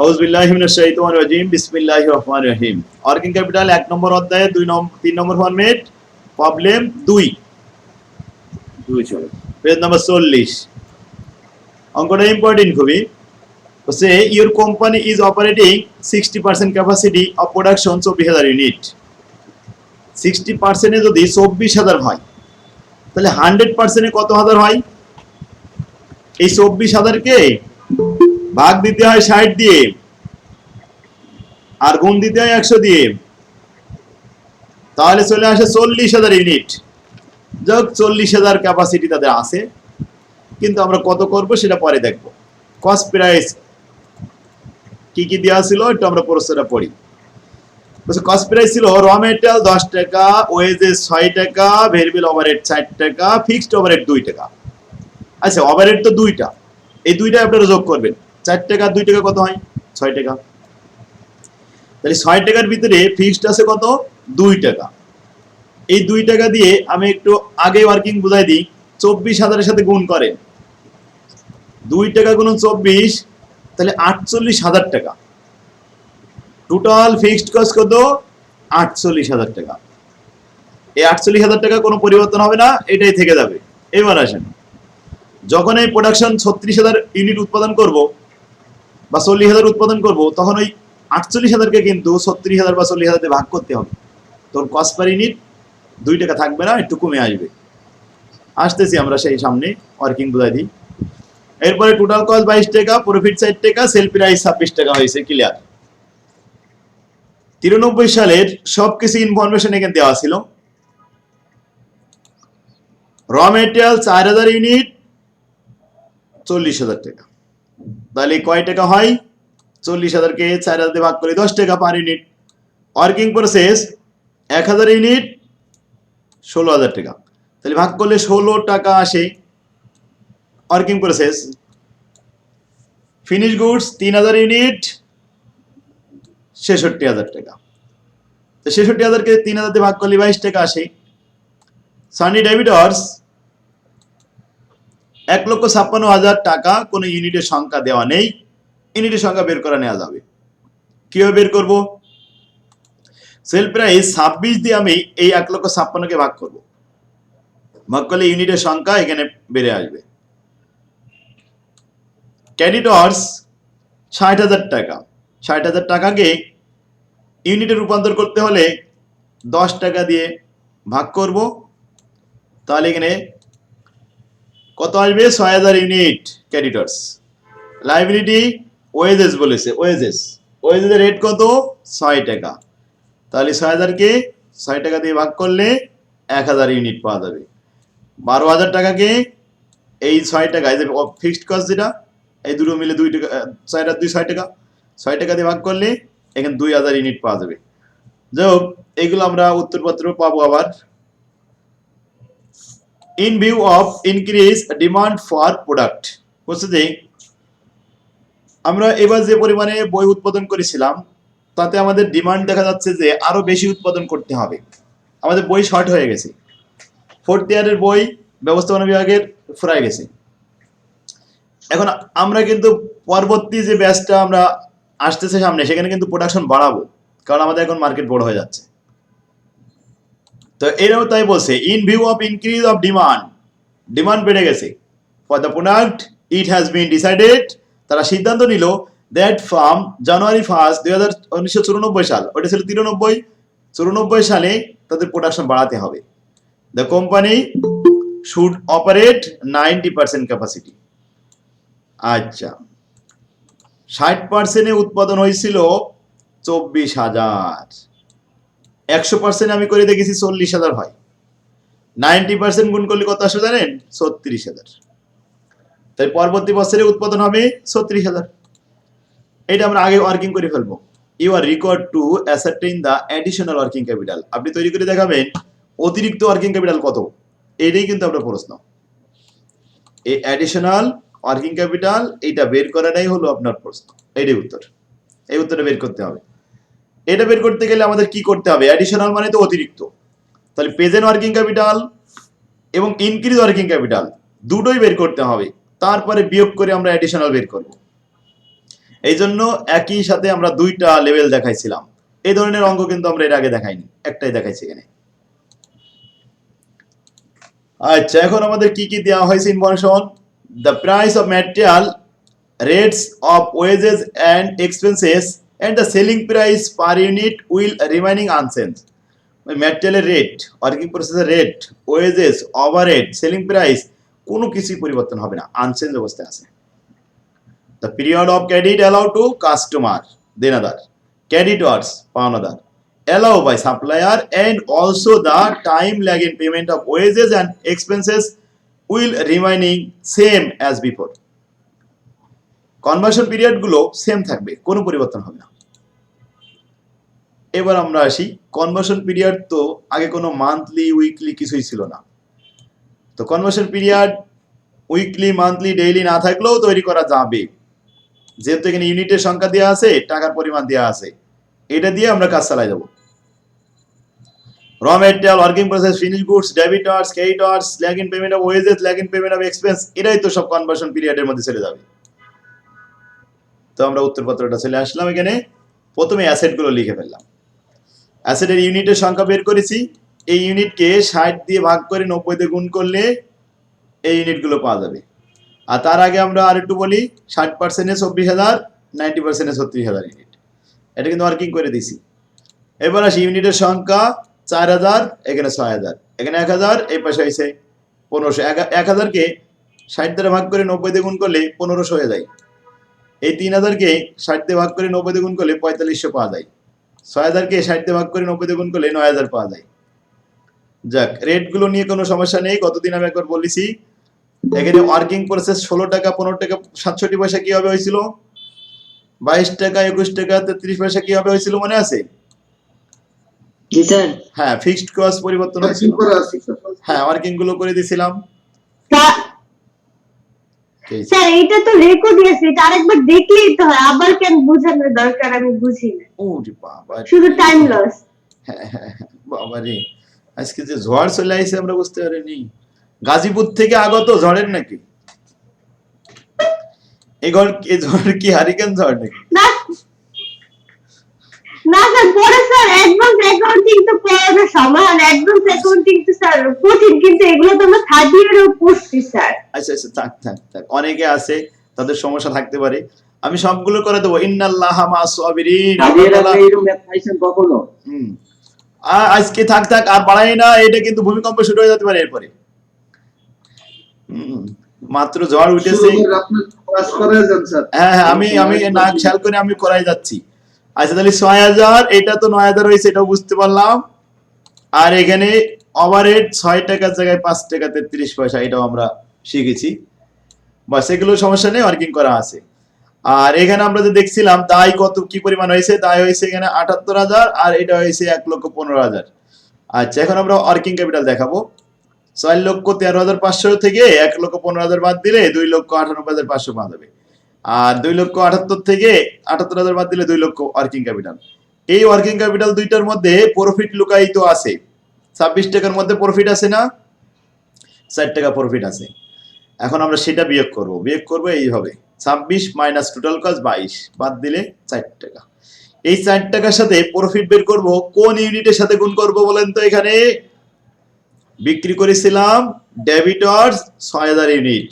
আউযুবিল্লাহি মিনাশ শাইতানির রাজিম বিসমিল্লাহির রহমানির রহিম। ওয়ার্কিং ক্যাপিটাল 1 নম্বর অধ্যায়ে 3 নম্বর ফরম্যাট প্রবলেম 2 চলো পেজ নাম্বার 40। অঙ্কটা ইম্পর্টেন্ট খুবই। বলছে your company is operating 60% capacity of production 24,000 unit. 60% এ যদি 24,000 হয় তাহলে 100% এ কত হাজার হয়? এই 24,000 কে ভাগ দিতে হয় 60 দিয়ে আর গুণ দিতে হয় 100 দিয়ে, তাহলে চলে আসে 40,000 ইউনিট। যোগ 40,000 ক্যাপাসিটি তাদের আছে, কিন্তু আমরা কত করব সেটা পরে দেখব। কস্ট প্রাইস কি কি দেওয়া ছিল একটু আমরা প্রশ্নটা পড়ি। কস্ট প্রাইস ছিল র মেটেরিয়াল 10 টাকা, ওয়েজেস 6 টাকা, ভেরিয়েবল ওভারহেড 4 টাকা, ফিক্সড ওভারহেড 2 টাকা। আচ্ছা, ওভারহেড তো দুইটা, এই দুইটা আপনারা যোগ করবেন। 4 টাকা 2 টাকা কত হয়? 6 টাকা। তাহলে 6 টাকার ভিতরে ফিক্সড আছে কত? 2 টাকা। এই 2 টাকা দিয়ে আমি একটু আগে ওয়ার্কিং বুঝাই দিই। 24,000 এর সাথে গুণ করেন, 2 টাকা গুণন 24, তাহলে 48,000 টাকা। টোটাল ফিক্সড কস্ট কত? 48,000 টাকা। এই 48,000 টাকা কোনো পরিবর্তন হবে না, এটাই থেকে যাবে। এবার আসেন, যখন এই প্রোডাকশন 36,000 ইউনিট উৎপাদন করব বা 40,000 উৎপাদন করব, তখন ওই 48,000 কে কিন্তু 36,000 বা 40,000 দিয়ে ভাগ করতে হবে। তখন কস্ট পার ইউনিট 2 টাকা থাকবে না, একটু কমে আসবে। আসতেছি আমরা সেই সামনে, ওয়ার্কিং বুঝাই দিই। এরপরে টোটাল কস্ট 22 টাকা, প্রফিট 4 টাকা, সেল প্রাইস 26 টাকা হয়েছে। ক্লিয়ার? 93 সালের সবকিছু ইনফরমেশন এখানে দেওয়া ছিল। র মেটেরিয়াল 4,000 ইউনিট, 40,000 টাকা। তাহলে কয় টাকা হয়? 40,000-কে 4,000 দিয়ে ভাগ করে 10 টাকা per unit. Working process 1,000 unit, 16,000 টাকা। তাহলে ভাগ করলে 16 টাকা আসে working process. Finish goods 3,000 unit, 66,000 টাকা। তো 66,000-কে 3,000 দিয়ে ভাগ করলে 22 টাকা আসে। সানি ডেবিটর্স 1,56,000 টাকা। কোনো ইউনিটের সংখ্যা দেওয়া নেই, ইউনিটের সংখ্যা বের করে নেওয়া যাবে। কিভাবে বের করব? সেল প্রাইস 26 দিয়ে আমি এই 1,56,000-কে ভাগ করব। ভাগ করলে ইউনিটের সংখ্যা এখানে বেড়ে আসবে। ক্রেডিটর্স 60,000 টাকা। 60,000 টাকাকে ইউনিটে রূপান্তর করতে হলে 10 টাকা দিয়ে ভাগ করব, তাহলে এখানে কত আসবে? 6,000 ইউনিট ক্রেডিটর্স। লাইবিলিটি ওয়েজেস বলেছে, ওয়েজেসের রেট কত? 6 টাকা। তাহলে 6,000-কে 6 টাকা দিয়ে ভাগ করলে 1,000 ইউনিট পাওয়া যাবে। 12,000 টাকাকে এই 6 টাকা, এই যে ফিক্সড কস্ট যেটা, এই দুটো মিলে 2 টাকা, 6 আর 2 6 টাকা, 6 টাকা দিয়ে ভাগ করলে এখানে 2,000 ইউনিট পাওয়া যাবে। যোগ এগুলো আমরা উত্তরপত্র পাবো আবার। In view of increase demand for product, বলছে যে আমরা এবার যে পরিমাণে বই উৎপাদন করেছিলাম তাতে আমাদের ডিমান্ড দেখা যাচ্ছে যে আরো বেশি উৎপাদন করতে হবে। আমাদের বই শর্ট হয়ে গেছে। 4th ইয়ারের বই ব্যবস্থাপনা বিভাগের ফুরায় গেছে। এখন আমরা কিন্তু পরবর্তী যে ব্যাচটা আমরা আসতেছে সামনে, সেখানে কিন্তু প্রোডাকশন বাড়াবো, কারণ আমাদের এখন মার্কেট বড় হয়ে যাচ্ছে। তো এরাও তাই বলছে, in view of increase of demand, demand বেড়ে গেছে for the product, it has been decided, তারা সিদ্ধান্ত নিল দ্যাট ফ্রম জানুয়ারি 1 1994 সাল, ওটা ছিল 94 সালে তাদের প্রোডাকশন বাড়াতে হবে। The company should operate 90% capacity. আচ্ছা, 60% উৎপাদন হয়েছিল 24,000, 100% আমি করে দেখেছি 40,000 হয়। 90% গুণ করলে কত আসবে জানেন? 36,000। তাই পরবর্তী বছরে উৎপাদন হবে 36,000। এটা আমরা আগে ওয়ার্কিং করে ফেলবো। You are required to ascertain the additional working capital, আপনি তৈরি করে দেখাবেন অতিরিক্ত ওয়ার্কিং ক্যাপিটাল কত। এটাই কিন্তু আমরা প্রশ্ন। এই অ্যাডিশনাল ওয়ার্কিং ক্যাপিটাল এইটা বের করাটাই হলো আপনার প্রশ্ন। এইটাই উত্তর, এই উত্তরটা বের করতে হবে। এটা বের করতে গেলে আমাদের কি করতে হবে? অ্যাডিশনাল মানে তো অতিরিক্ত, তাহলে প্রেজেন্ট ওয়ার্কিং ক্যাপিটাল এবং ইনক্রিজ ওয়ার্কিং ক্যাপিটাল দুটোই বের করতে হবে, তারপরে বিয়োগ করে আমরা অ্যাডিশনাল বের করব। এই জন্য একই সাথে আমরা দুইটা লেভেল দেখাইছিলাম। এই ধরনের অঙ্ক কিন্তু আমরা এর আগে দেখাইনি, একটাই দেখাইছি এখানে। আচ্ছা, এখন আমাদের কি কি দেওয়া হয়েছে information? The price of material, rates of wages and expenses and the selling price per unit will remaining unchange. ম্যাটেরিয়ালের রেট, ওয়ার্কিং প্রসেসের rate, wages, overhead, selling price কোনো কিছুই পরিবর্তন হবে না, আনচেঞ্জ অবস্থায় আছে। The period of credit allowed to customer, then other, creditors, another, allowed by supplier, and also the time lag in payment of wages and expenses will remaining same as before. Conversion period গুলো same থাকবে, কোনো পরিবর্তন হবে না। এবার আমরা আসি, conversion period তো আগে কোনো মান্থলি উইকলি কিছুই ছিল না, তো conversion period weekly monthly daily না থাকলেও তৈরি করা যাবে, যেহেতু এখানে ইউনিটের সংখ্যা দেওয়া আছে, টাকার পরিমাণ দেওয়া আছে, এটা দিয়ে আমরা কাজ চালাই যাব। Raw material, working process, finish goods, debtors, creditors, lag in payment of wages, lag in payment of expense, এটাই তো সব কনভার্সন পিরিয়ডের মধ্যে চলে যাবে। তো আমরা উত্তরপত্রটা চলে আসলাম এখানে। প্রথমে অ্যাসেটগুলো লিখে ফেললাম। অ্যাসেটের ইউনিটের সংখ্যা বের করেছি, এই ইউনিটকে 60 দিয়ে ভাগ করে 90 দিয়ে গুণ করলে এই ইউনিটগুলো পাওয়া যাবে। আর তার আগে আমরা আরেকটু বলি, 60% 24,000, 90% 36,000 ইউনিট, এটা কিন্তু ওয়ার্কিং করে দিছি। এবার আসি ইউনিটের সংখ্যা 4000, এখানে 6000, এখানে 1000, এই পাশে হয়েছে 1500। 1000কে 60 দ্বারা ভাগ করে 90 দিয়ে গুণ করলে 1500 হয়ে যায়। এই 3000কে 60 দিয়ে ভাগ করে 90 দিয়ে গুণ করলে 4500 পাওয়া যায়। 6000কে 60 দিয়ে ভাগ করে 90 দিয়ে গুণ করলে 9000 পাওয়া যায়। যাক, রেটগুলো নিয়ে কোনো সমস্যা নেই, কতদিন আমি একবার বলেছি। এখানে ওয়ার্কিং প্রসেস 16 টাকা, 15 টাকা 67 পয়সা কি হবে হয়েছিল, 22 টাকা, 21 টাকা 33 পয়সা কি হবে হয়েছিল, মনে আছে? জি স্যার। হ্যাঁ, ফিক্সড কস্ট পরিবর্তন হয়েছিল। হ্যাঁ, ওয়ার্কিং গুলো করে দিয়েছিলাম। স্যার এটা তো রেকর্ড আছে, এটা আরেকবার দেখলেই তো হয়, আবার কেন বোঝানোর দরকার আমি বুঝি না। ওরে বাবা, শুধু টাইম লস। হ্যাঁ বাবা রে, আজকে যে ঝড় চলে আইছে আমরা বুঝতে পারিনি। গাজীপুর থেকে আগত ঝড়ের নাকি? এই ঝড় কি হারিকেন ঝড় নাকি? না না স্যার, পরে স্যার অ্যাডভান্স অ্যাকাউন্টিং তো পড়ানোর সময়, আর অ্যাডভান্স অ্যাকাউন্টিং তো স্যার কঠিন, কিন্তু এগুলো তো আমরা থার্ড ইয়ারেও পড়ছি স্যার। আচ্ছা আচ্ছা, থাক থাক থাক, অনেকে আছে তাদের সমস্যা থাকতে পারে, আমি সবগুলো করে দেবো। ইন্নাল্লাহা মা'আস সাবিরিন। কখনো আজকে থাক থাক, আর বাড়াই না, এটা কিন্তু ভূমিকম্প শুরু হয়ে যেতে পারে এরপরে। মাত্র ঝড় উঠেছে। হ্যাঁ হ্যাঁ, আমি না খেয়াল করে আমি করাই যাচ্ছি। আচ্ছা তাহলে 6000, এটা তো 9000 হয়েছে, এটাও বুঝতে পারলাম। আর এখানে ওভারহেড 6 টাকার জায়গায় 5 টাকা 33 পয়সা, এটাও আমরা শিখেছি। বাস, এগুলো সমস্যা নেই, ওয়ার্কিং করা আছে। আর এখানে আমরা যে দেখছিলাম দায় কত কি পরিমাণ হয়েছে, দায় হয়েছে এখানে 78,000, আর এটা হয়েছে 1,15,000। আচ্ছা, এখন আমরা ওয়ার্কিং ক্যাপিটাল দেখাবো। 4,13,500 থেকে 1,15,000 বাদ দিলে 2,98,500 পাওয়া যাবে। আর 2,78,000 থেকে 78,000 বাদ দিলে 2 লক্ষ ওয়ার্কিং ক্যাপিটাল। এই ওয়ার্কিং ক্যাপিটাল দুইটার মধ্যে প্রফিট লুকায়িত আছে। 26 টাকার মধ্যে প্রফিট আছে না, 4 টাকা প্রফিট আছে। এখন আমরা সেটা বিয়োগ করব এইভাবে, 26 মাইনাস টোটাল কস্ট 22, বাদ দিলে 4 টাকা। এই 4 টাকার সাথে প্রফিট বের করব, কোন ইউনিটের সাথে গুণ করব বলেন তো? এখানে বিক্রি করেছিলাম ডেবিটর্স 6000 ইউনিট,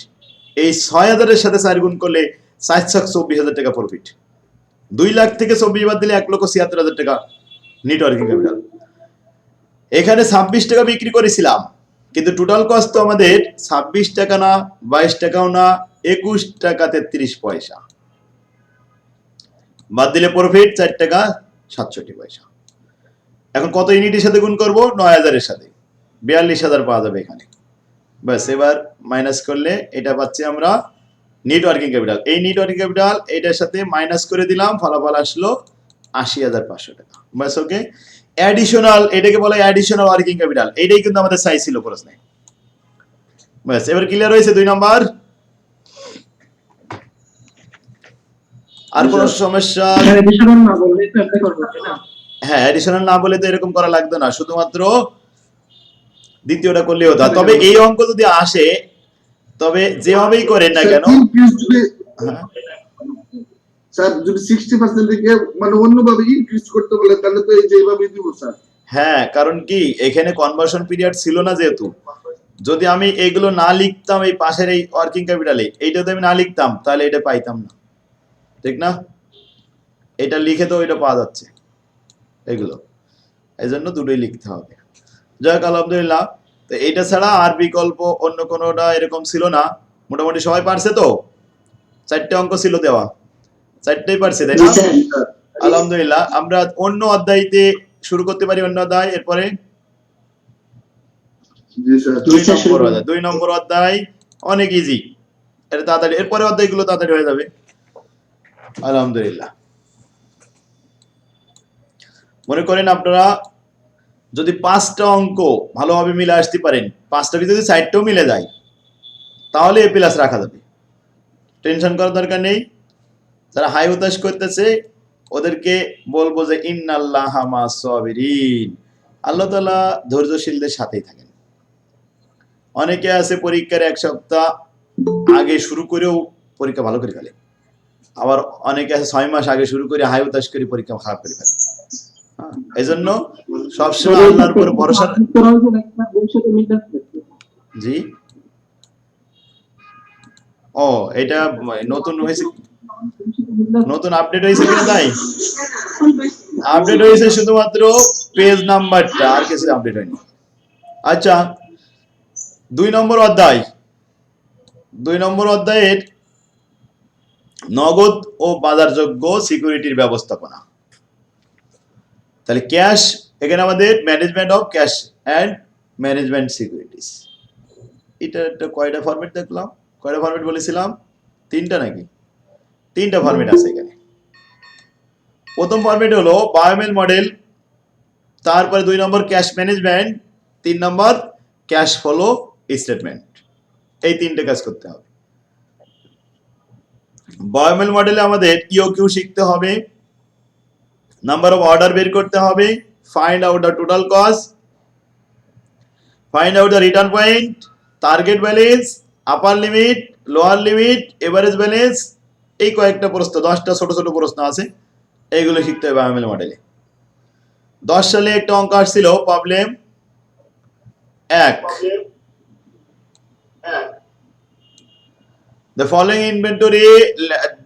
এই 6000 এর সাথে 4 গুণ করলে 4,24,000 টাকা প্রফিট। 2 লাখ থেকে 24 বাদ দিলে 1,76,000 টাকা নেট ওয়ার্কিং ক্যাপিটাল। এখানে 26 টাকা বিক্রি করেছিলাম, কিন্তু টোটাল কস্ট তো আমাদের 26 টাকা না, 22 টাকাও না, 21 টাকা 33 পয়সা। বাদ দিলে প্রফিট 4 টাকা 67 পয়সা। এখন কত ইউনিটের সাথে গুণ করব? 9000 এর সাথে, 42,000 পাওয়া যাবে এখানে। বাস, এবার মাইনাস করলে এটা পাচ্ছি আমরা নেট ওয়ার্কিং ক্যাপিটাল। এই নেট ওয়ার্কিং ক্যাপিটাল এটার সাথে মাইনাস করে দিলাম, ফলাফল আসলো 80,500 টাকা। বাস, ওকে। অ্যাডিশনাল, এটাকে বলে অ্যাডিশনাল ওয়ার্কিং ক্যাপিটাল, এটাই কিন্তু আমাদের চাই ছিল প্রশ্নে। বাস, এবার ক্লিয়ার হয়েছে 2 নাম্বার। আর কোন সমস্যা? হ্যাঁ, অ্যাডিশনাল না বলে তো এরকম করা লাগতো না, শুধুমাত্র দ্বিতীয়টা করলেই হতো। তবে এই অঙ্ক যদি আসে, তবে যেভাবেই করেন না কেন, স্যার যদি 60% থেকে মানে অন্যভাবে ইনক্রিজ করতে বলে তাহলে তো এই যে এইভাবেই দিব স্যার। হ্যাঁ, কারণ কি এখানে কনভার্সন পিরিয়ড ছিল না যেহেতু, যদি আমি এগুলো না লিখতাম এই পাশের এই ওয়ার্কিং ক্যাপিটালে, এইটাতে আমি না লিখতাম তাহলে এটা পাইতাম না, ঠিক না? এটা লিখে তো এটা পাওয়া যাচ্ছে এগুলো, এই জন্য দুটোই লিখতে হবে। যাক আলহামদুলিল্লাহ। তো এইটা ছাড়া আর বিকল্প অন্য কোনোটা এরকম ছিল না। মোটামুটি সবাই পারছে তো? 4টে অঙ্ক ছিল দেওয়া, 4টেই পারছে তাই জি না? স্যার। আলহামদুলিল্লাহ। আমরা অন্য অধ্যায়তে শুরু করতে পারি, অন্য অধ্যায় এরপরে জি স্যার। জি স্যার, শুরু করুন। 2 নম্বর অধ্যায় অনেক ইজি, এটা তাড়াতাড়ি, এরপরে অধ্যায়গুলো তাড়াতাড়ি হয়ে যাবে আলহামদুলিল্লাহ। মনে করেন আপনারা যদি 5টা অঙ্ক ভালোভাবে মিলে আসতে পারেন, 5টা যদি 4টাও মিলে যায় তাহলে এ প্লাস রাখা যাবে, টেনশন করার দরকার নেই। যারা হাই হতাশ করতেছে ওদেরকে বলবো যে ইন্নাল্লাহা মা'আস সাবিরিন, আল্লাহ তাআলা ধৈর্যশীলদের সাথেই থাকেন। অনেকে আছে পরীক্ষার 1 সপ্তাহ আগে শুরু করেও পরীক্ষা ভালো করে ফেলে, আবার অনেকে আছে 6 মাস আগে শুরু করে হাই হতাশ করে পরীক্ষা খারাপ করে ফেলে। এই জন্য সবসময় আল্লাহর উপর ভরসা। জি, ও এটা নতুন হয়েছে, নতুন আপডেট হয়েছে কিনা? তাই আপডেট হয়েছে শুধুমাত্র পেজ নাম্বারটা, আর কিছু আপডেট হয়নি। আচ্ছা, 2 নম্বর অধ্যায়, 2 নম্বর অধ্যায়ের নগদ ও বাজারযোগ্য সিকিউরিটির ব্যবস্থাপনা। তাহলে ক্যাশ, এখানে আমাদের management of cash and management securities. এটা একটা কয়টা ফরম্যাট দেখলাম, কয়টা ফরম্যাট বলেছিলাম? 3টা নাকি? 3টা ফরম্যাট আছে এখানে। প্রথম ফরম্যাট হলো বায়োমেল মডেল, তারপরে 2 নম্বর ক্যাশ ম্যানেজমেন্ট, 3 নম্বর ক্যাশ ফ্লো স্টেটমেন্ট। এই 3টে কাজ করতে হবে। বায়োমেল মডেলে আমাদের ইওকিউ শিখতে হবে, নাম্বার অফ অর্ডার বের করতে হবে, find out the total cost, find out the return point, target balance, upper limit, lower limit, average balance. এই কয়েকটা প্রশ্ন, 10টা ছোট ছোট প্রশ্ন আছে, এইগুলো শিখতে হবে বায়োমেল মডেলে। 10 সালে একটা অঙ্ক আসছিল, problem 1, the following inventory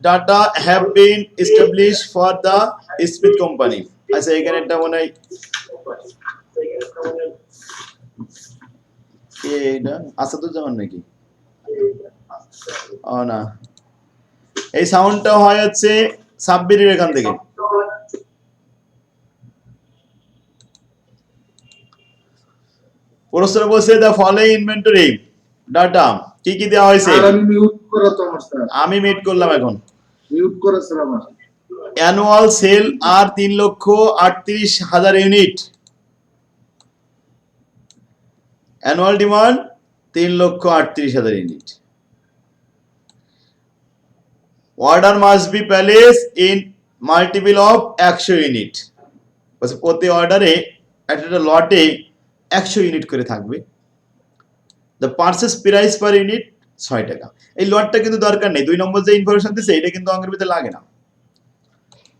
data have been established for the Smith company. আচ্ছা, এখানে একটা মনে হয় এটা আসাদুজ্জামান নাকি? ও না, এই সাউন্ডটা হয় হচ্ছে সাব্বিরের এখান থেকে। প্রশ্ন বলছে the following inventory data, কি কি দেওয়া হয়েছে? স্যার আমি মিউট করা তো আমার স্যার। আমি মিট করলাম এখন। মিউট করা স্যার আমার। Annual sale are 3,38,000 unit, annual demand 3,38,000 unit. Order must be placed in multiple of 100 unit, প্রতি অর্ডারে একটা লটে 100 ইউনিট করে থাকবে। The purchase price per unit 6 টাকা। এই লটটা কিন্তু দরকার নেই, 2 নম্বর যে ইনফরমেশন দিচ্ছে এটা কিন্তু অঙ্কের ভিতরে লাগে না।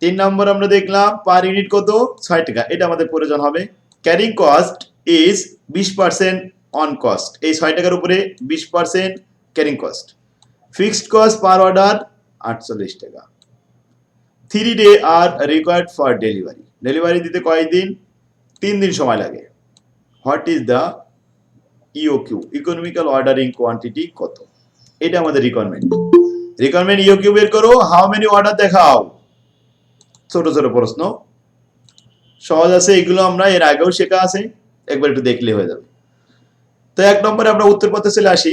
3 নম্বর আমরা দেখলাম পার ইউনিট কত, 6 টাকা, এটা আমাদের প্রয়োজন হবে। Carrying cost is 20% on cost, এই 6 টাকার উপরে 20% carrying cost. Fixed cost per order 48 টাকা। 3 day are required for delivery, delivery দিতে কয়দিন? 3 দিন সময় লাগে। What is the EOQ, economical ordering quantity কত? এটা আমাদের রিকোয়ারমেন্ট। রিকোয়ারমেন্ট ইওকিউ বের করো, হাউ মেনি অর্ডার দেখাও। ছোট ছোট প্রশ্ন, সহজ আছে, এগুলো আমরা এর আগেও শেখা আছে, একবার একটু দেখলে হয়ে যাবে। তো 1 নম্বরে আমরা উত্তর পথে চলে আসি।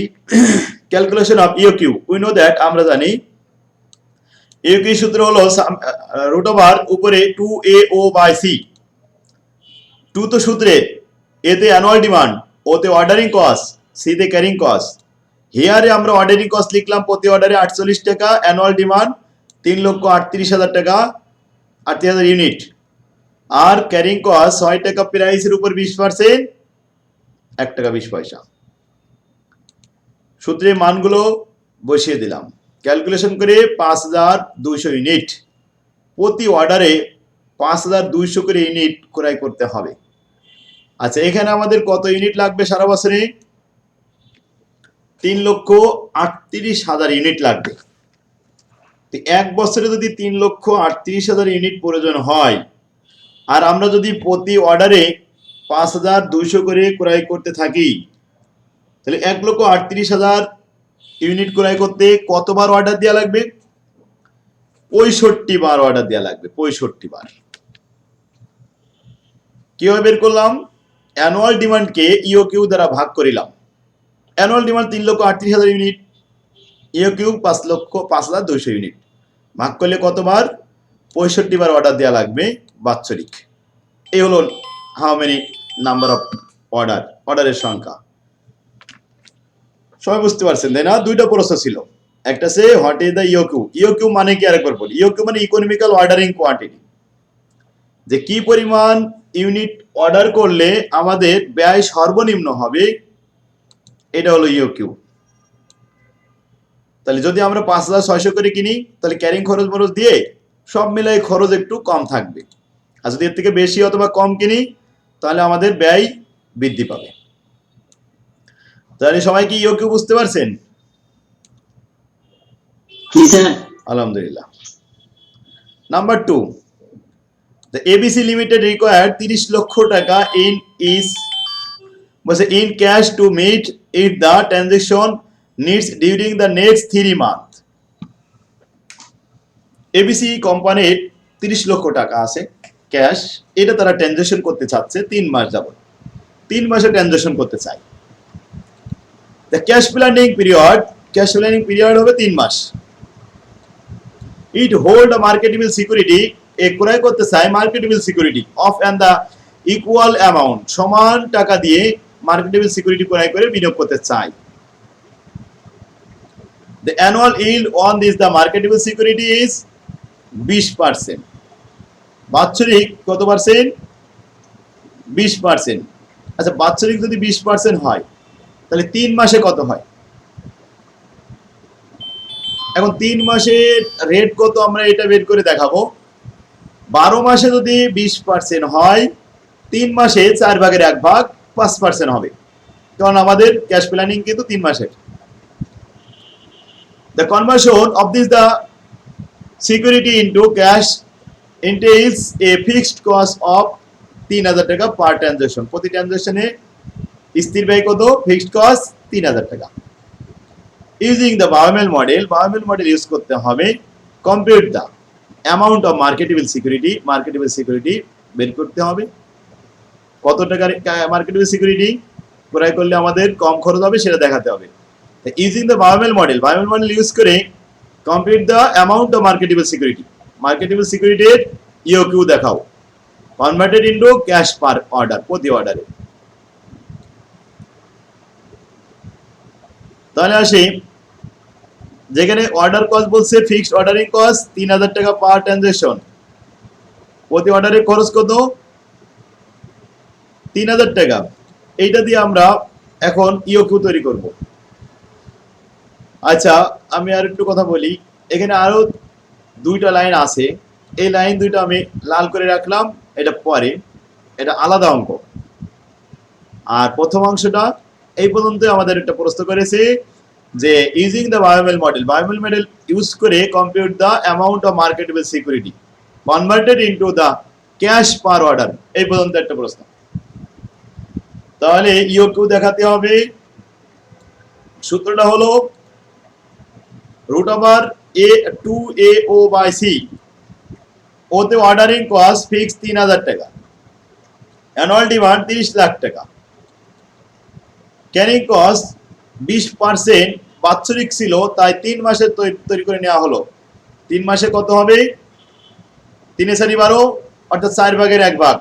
Calculation of EOQ, we know that, আমরা জানি ইওকিউ সূত্র হলো রুট ওভার উপরে 2AO/C। 2 তো সূত্রে, এতে অ্যানুয়াল ডিমান্ড, ওতে অর্ডারিং কস্ট, সিতে ক্যারিং কস্ট। হিয়ারে আমরা অর্ডারিং কস্ট লিখলাম প্রতি অর্ডারে 48 টাকা, অ্যানুয়াল ডিমান্ড 3,38,000 টাকা, 38,000 ইউনিট, আর ক্যারিং কস্ট 6 টাকা প্রাইসের উপর 20%, 1 টাকা 20 পয়সা। সূত্রে মানগুলো বসিয়ে দিলাম, ক্যালকুলেশন করে 5,200 ইউনিট প্রতি অর্ডারে 5200 করে ইউনিট ক্রয় করতে হবে। আচ্ছা, এখানে আমাদের কত ইউনিট লাগবে সারা বছরে? 3,38,000 ইউনিট লাগবে। তো এক বছরে যদি 3,38,000 ইউনিট প্রয়োজন হয়, আর আমরা যদি প্রতি অর্ডারে 5,200 করে ক্রয় করতে থাকি, তাহলে 1,38,000 ইউনিট ক্রয় করতে কতবার অর্ডার দেওয়া লাগবে? 65 বার অর্ডার দেওয়া লাগবে। 65 বার। কিভাবে বের করলাম? অ্যানুয়াল ডিমান্ডকে ইওকিউ দ্বারা ভাগ করিলাম। অ্যানুয়াল ডিমান্ড 3,38,000 ইউনিট, ইওকিউ 5,200 ইউনিট, ভাগ করলে কতবার? 65 বার অর্ডার দেওয়া লাগবে বাৎসরিক। এই হলো হাউ মেনি নাম্বার অফ অর্ডারের সংখ্যা। সবাই বুঝতে পারছেন তাই না? দুইটা প্রশ্ন ছিল, একটা সে হোয়াট ইজ দ্য ইওকিউ। ইওকিউ মানে কি আরেকবার বলি। ইওকিউ মানে ইকোনমিক্যাল অর্ডারিং কোয়ান্টিটি, যে কি পরিমাণ ইউনিট অর্ডার করলে আমাদের ব্যয় সর্বনিম্ন হবে, এটা হলো ইওকিউ। তাহলে যদি আমরা 5,600 করে কিনি, তাহলে ক্যারিং খরচ মরচ দিয়ে সব মিলাই খরচ একটু কম থাকবে। আর যদি এর থেকে বেশি অথবা কম কিনি, তাহলে আমাদের ব্যয় বৃদ্ধি পাবে। তাহলে সবাই কি ইওকিউ বুঝতে পারছেন? জি স্যার। আলহামদুলিল্লাহ। Number 2, the ABC Limited required 30 লক্ষ টাকা in cash to meet it the transaction needs during the next 3 months. ABC কোম্পানির 30 লক্ষ টাকা আছে ক্যাশ, এটা তারা ট্রানজাকশন করতে চাচ্ছে 3 মাস যাবত। 3 মাসে ট্রানজাকশন করতে চাই। The cash planning period হবে 3 মাস। It hold a marketable security, এ ক্রয় করতে চায় marketable security of and the equal amount, সমান টাকা দিয়ে মার্কেটেবল সিকিউরিটি ক্রয় করে বিনিয়োগ করতে চায়। The annual yield on this the marketable security is 20%। বাৎসরিক কত পার্সেন্ট? 20%। আচ্ছা, বাৎসরিক যদি 20% হয়, তাহলে 3 মাসে কত হয়? এখন 3 মাসের রেট কত আমরা এটা বের করে দেখাবো। 12 মাসে যদি 20% হয়, 3 মাসে 4 ভাগের 1 ভাগ 5% হবে, কারণ আমাদের ক্যাশ প্ল্যানিং কিন্তু 3 মাসের। The conversion of this the security into cash entails a fixed cost of 3,000 টাকা পার ট্রানজাকশন। প্রতি ট্রানজাকশনে স্থির ব্যয় কত? ফিক্সড কস্ট 3,000 টাকা। ইউজিং দ্য বায়োমেল মডেল ইউজ করতে হবে। Compute the amount of marketable security বের করতে হবে। কত টাকার মার্কেটেবল সিকিউরিটি ক্রয় করলে আমাদের কম খরচ হবে সেটা দেখাতে হবে। ইউজিং দ্য বায়োমেল মডেল ইউজ করে compute the amount of marketable সিকিউরিটির ইওকিউ দেখাও, converted into cash per order, প্রতি অর্ডারে। তাহলে আসি, যেখানে অর্ডার কস্ট বলছে ফিক্সড অর্ডারিং কস্ট 3,000 টাকা পার ট্রানজাকশন, প্রতি অর্ডারের খরচ কত? 3,000 টাকা। এইটা দিয়ে আমরা এখন ইওকিউ তৈরি করব। আচ্ছা, আমি আর একটু কথা বলি। এখানে আরো 2টা লাইন আছে, এই লাইন 2টা আমি লাল করে রাখলাম, এটা পরে, এটা আলাদা অঙ্ক। আর প্রথম অংশটা এই পর্যন্ত আমাদের একটা প্রশ্ন করেছে যে ইউজিং দ্য বায়োমেল মডেল ইউজ করে compute the amount of marketable security converted into the cash per order, এই পর্যন্ত একটা প্রশ্ন। তাহলে ইওকিউ দেখাতে হবে। সূত্রটা হলো √2AO/C, ওতে অর্ডারিং কস্ট ফিক্সড 3,000 টাকা, অ্যানুয়াল ডিমান্ড 30 লাখ টাকা, ক্যারিং কস্ট 20% বাৎসরিক ছিল, তাই 3 মাসে তৈরি করে নেওয়া হলো। 3 মাসে কত হবে? 3×4 = 12, অর্থাৎ 4 ভাগের 1 ভাগ।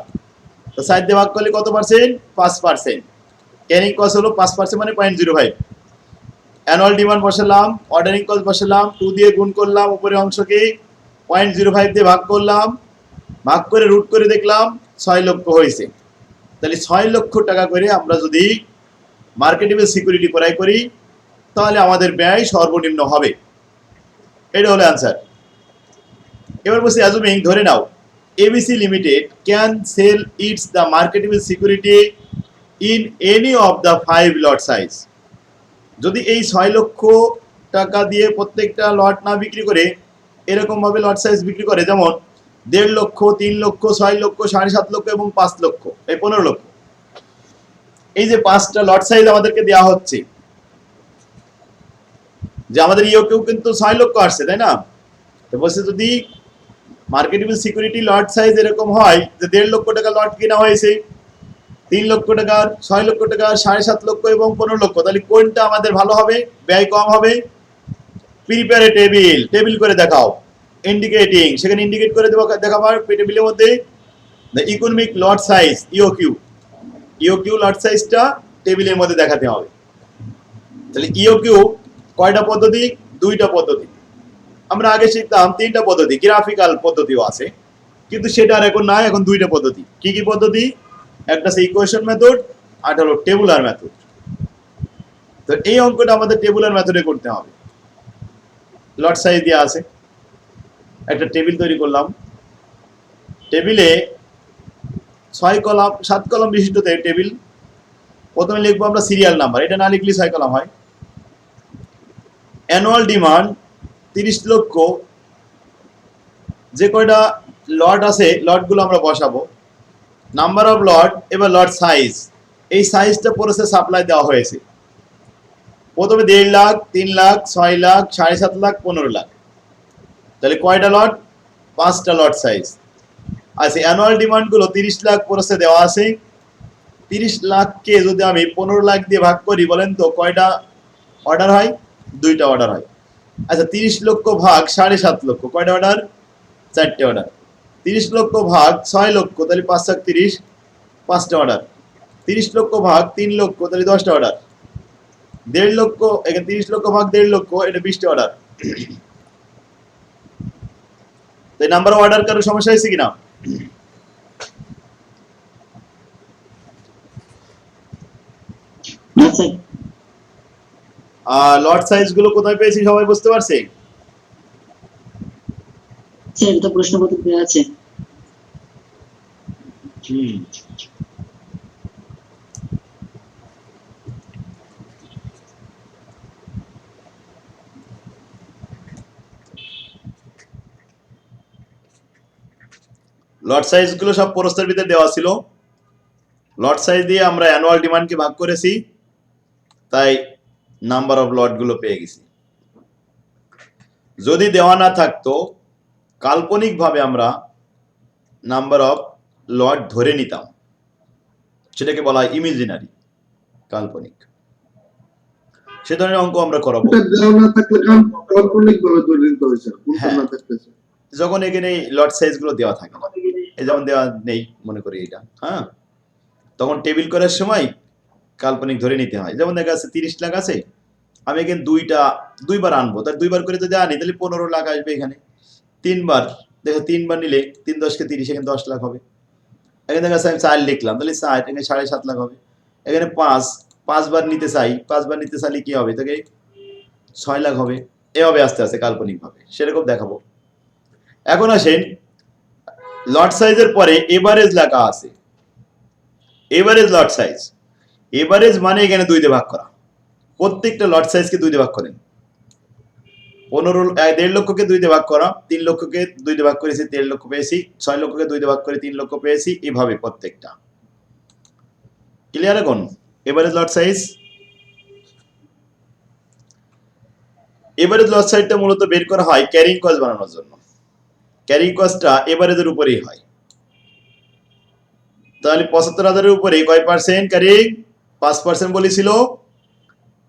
তো 4 দিয়ে ভাগ করলে কত পার্সেন্ট? 5%। ক্যারিং কস্ট হলো 5% মানে 0.05। অ্যানুয়াল ডিমান্ড বসালাম, অর্ডারিং কস্ট বসালাম, 2 দিয়ে গুণ করলাম, উপরের অংশকে 0.05 দিয়ে ভাগ করলাম, ভাগ করে রুট করে দেখলাম 6 লক্ষ হয়েছে। তাহলে 6 লক্ষ টাকা করে আমরা যদি মার্কেটেবল সিকিউরিটি ক্রয় করি, তাহলে আমাদের ব্যয় সর্বনিম্ন হবে। এটা হলো অ্যান্সার। এবার বলছি অ্যাজুমিং ধরে নাও ABC limited can sell its the marketable security in any of the 5 lot size. যদি এই 6 লক্ষ টাকা দিয়ে প্রত্যেকটা লট না বিক্রি করে এরকম ভাবে লট সাইজ বিক্রি করে, যেমন 1.5 লক্ষ, 3 লক্ষ, 6 লক্ষ, 7.5 লক্ষ এবং 5 লক্ষ, এই 15 লক্ষ, এই যে 5টা লট সাইজ আমাদেরকে দেওয়া হচ্ছে, যে আমাদের ইওকেও কিন্তু 6 লক্ষ আসছে, তাই না? তো বলছে যদি মার্কেটেবল সিকিউরিটি লট সাইজ এরকম হয় যে 1.5 লক্ষ টাকা লট কেনা হয়েছে, 3 লক্ষ টাকার, 6 লক্ষ টাকা, 7.5 লক্ষ এবং 15 লক্ষ, তাহলে কোনটা আমাদের ভালো হবে, ব্যয় কম হবে? প্রিপেয়ার এ টেবিল, টেবিল করে দেখাও, ইন্ডিকেটিং, সেখানে ইন্ডিকেট করে দেখাবার টেবিলের মধ্যে দ্য ইকোনমিক লট সাইজ ইওকিউ, ইওকিউ লট সাইজটা টেবিলের মধ্যে দেখাতে হবে। তাহলে ইওকিউ কয়টা পদ্ধতি? 2টা পদ্ধতি। আমরা আগে শিখতাম 3টা পদ্ধতি, গ্রাফিক্যাল পদ্ধতিও আছে, কিন্তু সেটা আর এখন নাই, এখন 2টা পদ্ধতি। কি কি পদ্ধতি? একটা হচ্ছে ইকুয়েশন মেথড, আর হলো টেবুলার মেথড। তো এই অঙ্কটা আমাদের টেবুলার মেথডে করতে হবে। লট সাইজ দেওয়া আছে, একটা টেবিল তৈরি করলাম, টেবিলে 6 কলাম 7 কলাম বিশিষ্ট টেবিল। প্রথমে লিখবো আমরা সিরিয়াল নাম্বার, এটা না লিখলে 6 কলাম হয়। অ্যানুয়াল ডিমান্ড 30 লক্ষ, যে কয়টা লট আছে লটগুলো আমরা বসাবো। নাম্বার অফ লট, এবার লট সাইজ, এই সাইজটা প্রসেস সাপ্লাই দেওয়া হয়েছে। প্রথমে 1.5 লাখ, 3 লাখ, 6 লাখ, 7.5 লাখ, 15 লাখ, তাহলে কয়টা লট? 5টা লট সাইজ। আচ্ছা, অ্যানুয়াল ডিমান্ড গুলো 30 লাখ প্রসেসে দেওয়া আছে। 30 লাখকে যদি আমি 15 লাখ দিয়ে ভাগ করি, বলেন তো কয়টা অর্ডার হয়? 2টা অর্ডার হয়। আচ্ছা, 30 লক্ষ ভাগ 7.5 লক্ষ, কয়টা অর্ডার? 4টে অর্ডার। 30 লক্ষ ভাগ 6 লক্ষ, তাহলে 5 লাখ 30, 5টা অর্ডার। 30 লক্ষ ভাগ 3 লক্ষ, তাহলে 10টা অর্ডার। 1.5 লক্ষ, এখানে 30 লক্ষ ভাগ 1.5 লক্ষ, এটা 20টা অর্ডার। তো এই নাম্বার অফ অর্ডার কারো সমস্যা হয়েছে কিনা? না স্যার। লট সাইজ গুলো কোথায় পেয়েছি সবাই বুঝতে পারছে? স্যার এটা প্রশ্নপত্র দেওয়া আছে। লট সাইজ গুলো সব প্রস্তার ভিতরে দেওয়া ছিল। লট সাইজ দিয়ে আমরা অ্যানুয়াল ডিমান্ডকে ভাগ করেছি, তাই নাম্বার অফ লট গুলো পেয়ে গেছি। যদি দেওয়া না থাকতো কাল্পনিকভাবে আমরা নাম্বার অফ লট ধরে নিতাম, সেটাকে বলা হয় ইমাজিনারি, কাল্পনিক। সে ধরনের অঙ্ক আমরা করাবো। এটা দেওয়া না থাকলে কাল্পনিক ভাবে তৈরি নিতে হয়েছে, কোনটা না থাকতেছে। যখন এখানে লট সাইজ গুলো দেওয়া থাকে না, এই যেমন দেওয়া নেই মনে করি এটা, হ্যাঁ, তখন টেবিল করার সময় কাল্পনিক ধরে নিতে হয়। যেমন দেখা যাচ্ছে 30 লাখ আছে, আমি এখানে 2বার আনবো, তার 2বার করে যদি আনি তাহলে 15 লাখ আসবে। এখানে 3বার, দেখো 3বার নিলে 3 10 কে 30, এখানে 10 লাখ হবে। এখানে দেখা যাচ্ছে আমি 4 লিখলাম, তাহলে 4, এখানে 7.5 লাখ হবে। এখানে 5বার নিতে চাই, 5বার নিতে চাইলে কি হবে, তাকে 6 লাখ হবে। এভাবে আস্তে আস্তে কাল্পনিক ভাবে সেরকম দেখাবো। এখন আসেন লট সাইজের পরে এভারেজ লেখা আছে, এভারেজ লট সাইজ। এভারেজ মানে এখানে 2 দিয়ে ভাগ করা, প্রত্যেকটা লট সাইজকে 2 দিয়ে ভাগ করেন। 1.5 লক্ষকে 2 দিয়ে ভাগ করা, 3 লক্ষকে 2 দিয়ে ভাগ করেছি, 3 লক্ষ পেয়েছি। 6 লক্ষকে 2 দিয়ে ভাগ করে 3 লক্ষ পেয়েছি। এইভাবে প্রত্যেকটা। ক্লিয়ার? এখন এভারেজ লট সাইজ, এভারেজ লট সাইজটা মূলত বের করা হয় ক্যারিং কস্ট বানানোর জন্য। ক্যারিং কস্টটা এভারেজের উপরেই হয়। তাহলে 75,000 এর উপরে কয় পার্সেন্ট ক্যারিং? 5% বলেছিল,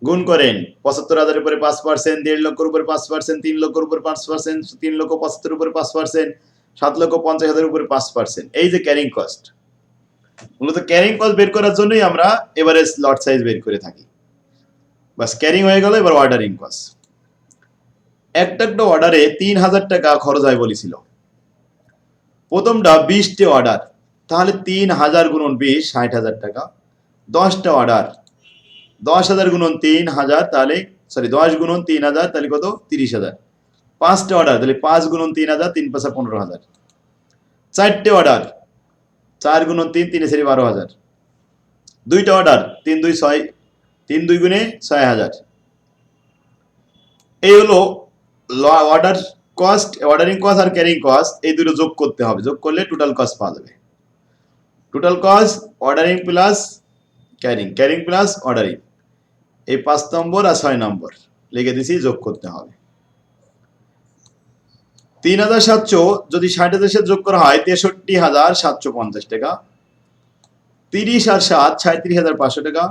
গুণ করেন 75,000 এর উপরে 5%, 1.5 লক্ষের উপরে 5%, 3 লক্ষের উপরে 5%, 3 লক্ষ 75 উপরে 5%, 7 লক্ষ 50,000 উপরে 5%। এই যে ক্যারিং কস্ট, মূলত ক্যারিং কস্ট বের করার জন্যই আমরা এভারেজ লট সাইজ বের করে থাকি। বাস ক্যারিং হয়ে গেল। এবার অর্ডারিং কস্ট। একটা অর্ডারে 3,000 টাকা খরচ হয় বলেছিল। প্রথমটা 20টি অর্ডার, তাহলে 3,000 গুণন 20, 60,000 টাকা। 10টা অর্ডার, 10,000 গুণন 3,000, তাহলে 10 গুণন 3,000, তাহলে কত? 30,000। 5টে অর্ডার, তাহলে 5 গুণন 3000, 3 5 15,000। 4টে অর্ডার, 4 গুণন 3, 3 4 12,000। 2টা অর্ডার, 3 2 6, 3 2 গুণে 6,000। এই হলো অর্ডার কস্ট, অর্ডারিং কস্ট আর ক্যারিং কস্ট, এই দুটো যোগ করতে হবে। যোগ করলে টোটাল কস্ট পাওয়া যাবে। Total cost ordering plus carrying, carrying plus ordering, এই 5 নম্বর আর 6 নম্বর লিখে দিছি, যোগ করতে হবে। 3,700 যদি 60,000 সাথে যোগ করা হয় 63,750 টাকা। 30 আর 7 37,500 টাকা।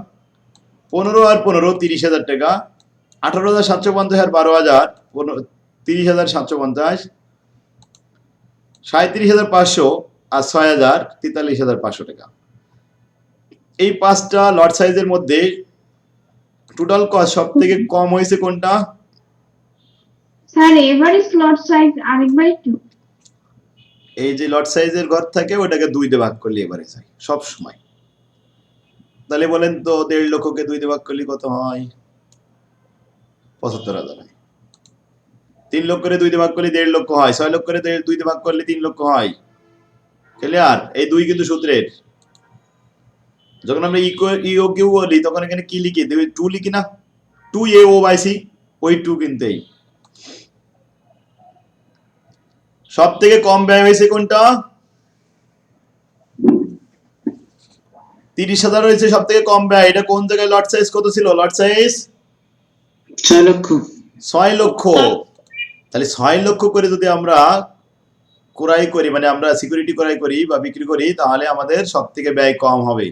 15 আর 15 30,000 টাকা। 18,750 আর 12,000 30,750। 37,500 আর 6,000 43,500 টাকা। এই 5টা লট সাইজের মধ্যে টোটাল কস্ট সব থেকে কম হয়েছে কোনটা? স্যার এভারেজ লট সাইজ আরেকবার একটু। এই যে লট সাইজের ঘর থাকে ওটাকে 2 দিয়ে ভাগ করলে এভারেজ হয় সব সময়। তাহলে বলেন তো 1.5 লক্ষকে 2 দিয়ে ভাগ করলে কত হয়? 75,000 হয়। 3 লক্ষ করে 2 দিয়ে ভাগ করলে 1.5 লক্ষ হয়। 6 লক্ষ করে 2 দিয়ে ভাগ করলে 3 লক্ষ হয়। ক্লিয়ার? এই 2 কিন্তু সূত্রের। যখন আমরা ইও কিউ বলি তখন এখানে কি লিখি? 2 লিখি না? 2AO/C, ওই 2 কিন্তু এই। সব থেকে কম ব্যয় হয়েছে কোনটা? 30,000 হয়েছে সব থেকে কম ব্যয়। এটা কোন জায়গায়? লট সাইজ কত ছিল? লট সাইজ 6 লক্ষ। 6 লক্ষ। তাহলে 6 লক্ষ করে যদি আমরা ক্রয় করি, মানে আমরা সিকিউরিটি ক্রয় করি বা বিক্রি করি, তাহলে আমাদের সব থেকে ব্যয় কম হবে।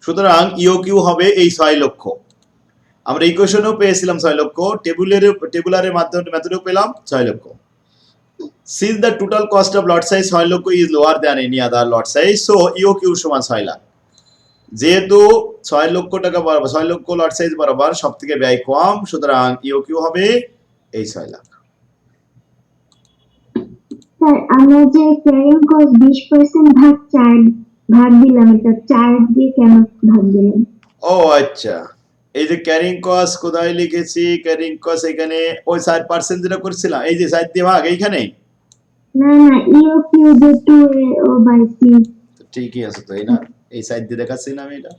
সুতরাং ইওকিউ হবে এই 6 লক্ষ। আমরা ইকুয়েশনেও পেয়েছিলাম 6 লক্ষ, টেবুলারের মাধ্যমে মেথডেও পেলাম 6 লক্ষ। Since the total cost of lot size 6 লক্ষ is lower than any other lot size, so EOQ সমান 6 লাখ। যেহেতু 6 লক্ষ টাকা বরাবর 6 লক্ষ লট সাইজ বরাবর সব থেকে ব্যয় কম, সুতরাং EOQ হবে এই 6 লাখ। স্যার আমরা যে ক্যারিং কস্ট 20% ভাগ দিলাম, এটা 4 দিয়ে কেন ভাগ দিলাম? ও আচ্ছা, এই যে ক্যারিং কস্ট কোথায় লিখেছি? ক্যারিং কস্ট এখানে ওই 4% যেটা করছিলাম, এই যে 4 দিয়ে ভাগ এইখানে। না না, ইওকিউ যে 2AO/C। ঠিকই আছে তো, এই না এই সাইড দিয়ে দেখাচ্ছি না আমি এটা।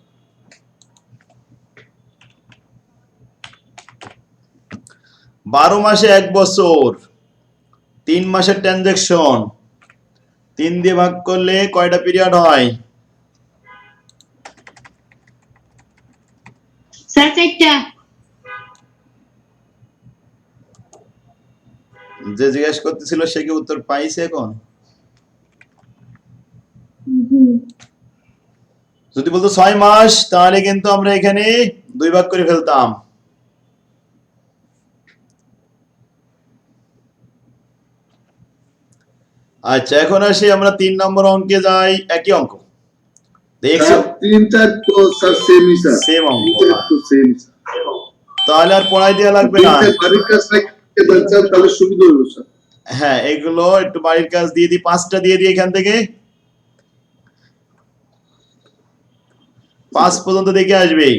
12 মাসে 1 বছর, 3 মাসের ট্রানজাকশন, 3 দিয়ে ভাগ করলে কয়টা পিরিয়ড হয়? স্যার 4টা। যে জিজ্ঞেস করতেছিল সে কি উত্তর পাইছে এখন? যদি বলতো 6 মাস, তাহলে কিন্তু আমরা এখানে 2 ভাগ করে ফেলতাম। আচ্ছা, এখন আসি আমরা 3 নম্বর অঙ্কে যাই। একই অঙ্ক। দেখছো 3 4 তো স্যার সেমই স্যার। সেম অঙ্ক। তো সেম। তাহলে আর পড়াই দেওয়া লাগবে না। বাড়ির কাজ থেকে স্যার তাহলে সুবিধা হবে স্যার। হ্যাঁ, এগুলো একটু বাড়ির কাজ দিয়ে দিই, 5টা দিয়ে দিই এখান থেকে। 5 পর্যন্ত দেখে আসবে।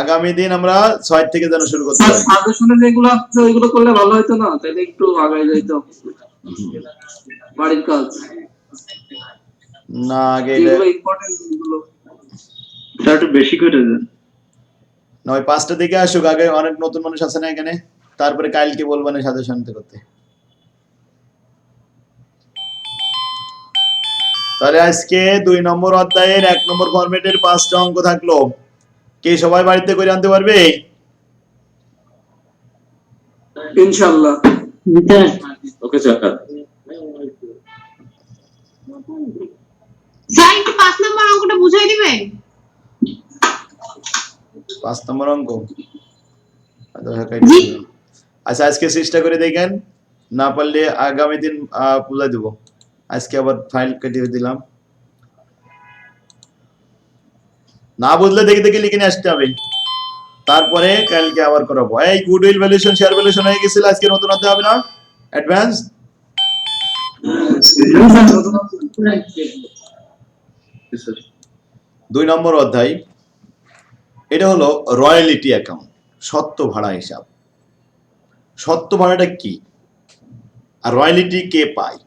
আগামী দিন আমরা 6 থেকে যেন শুরু করতে পারি। সাজেশনে যেগুলো আছে ওইগুলো করলে ভালো হতো না? তাহলে একটু আগায় যাইতো বাড়ির কাজ। না আগে যেগুলো ইম্পর্টেন্ট গুলো স্যার একটু বেশি করে দেন। না, ওই 5টা থেকে আসুক আগে, অনেক নতুন মানুষ আছে না এখানে, তারপরে কালকে বলবেন সাজেশন করতে। তাহলে আজকে 2 নম্বর অধ্যায়ের 1 নম্বর ফরম্যাটের 5টা অঙ্ক থাকলো। কে সবাই বাড়িতে করে আনতে পারবে? ইনশাআল্লাহ। Okay sir. স্যার একটু 5 নম্বর অঙ্কটা বুঝাই দিবেন? 5 নম্বর অঙ্ক। আচ্ছা, আজকে চেষ্টা করে দেখেন, না পারলে আগামী দিন বুঝাই দেবো। আজকে আবার ফাইল কেটে দিলাম, না বুঝলে দেখে দেখে লিখে নিয়ে আসতে হবে, তারপরে কালকে আবার করাবো। এই গুডউইল ভ্যালুয়েশন, শেয়ার ভ্যালুয়েশন হয়ে গেছিল, আজকে নতুন হতে হবে না? অ্যাডভান্স 2 নম্বর অধ্যায়। এটা হলো রয়্যালিটি অ্যাকাউন্ট, সত্ত্ব ভাড়া হিসাব। সত্ত্ব ভাড়াটা কি? আর রয়্যালিটি কে পায়?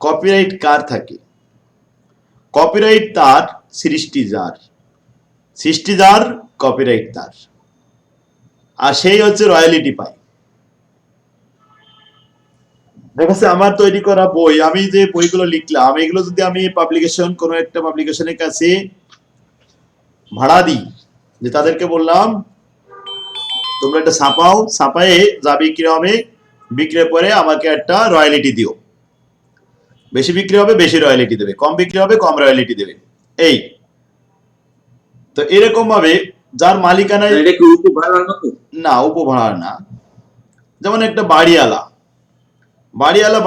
কপিরাইট কার থাকে? কপিরাইট তার সৃষ্টিজার, সৃষ্টিজার কপিরাইট তার, আর সেই হচ্ছে রয়্যালিটি পায়। দেখাচ্ছে আমার তৈরি করা বই, আমি যে বইগুলো লিখলাম এগুলো যদি আমি পাবলিকেশন কোনো একটা পাবলিকেশনের কাছে ভাড়া দিই, যে তাদেরকে বললাম তোমরা একটা ছাপাও, ছাপায়ে যা বিক্রি হবে বিক্রির পরে আমাকে একটা রয়্যালিটি দিও, বেশি বিক্রি হবে বেশি রয়্যালিটি দেবে, কম বিক্রি হবে কম রয়্যালিটি দেবে। এই তো এরকম ভাবে যার মালিকানায়, এটা কি উপভাড়ার মতো? না উপভাড়া না, যেমন একটা বাড়িওয়ালা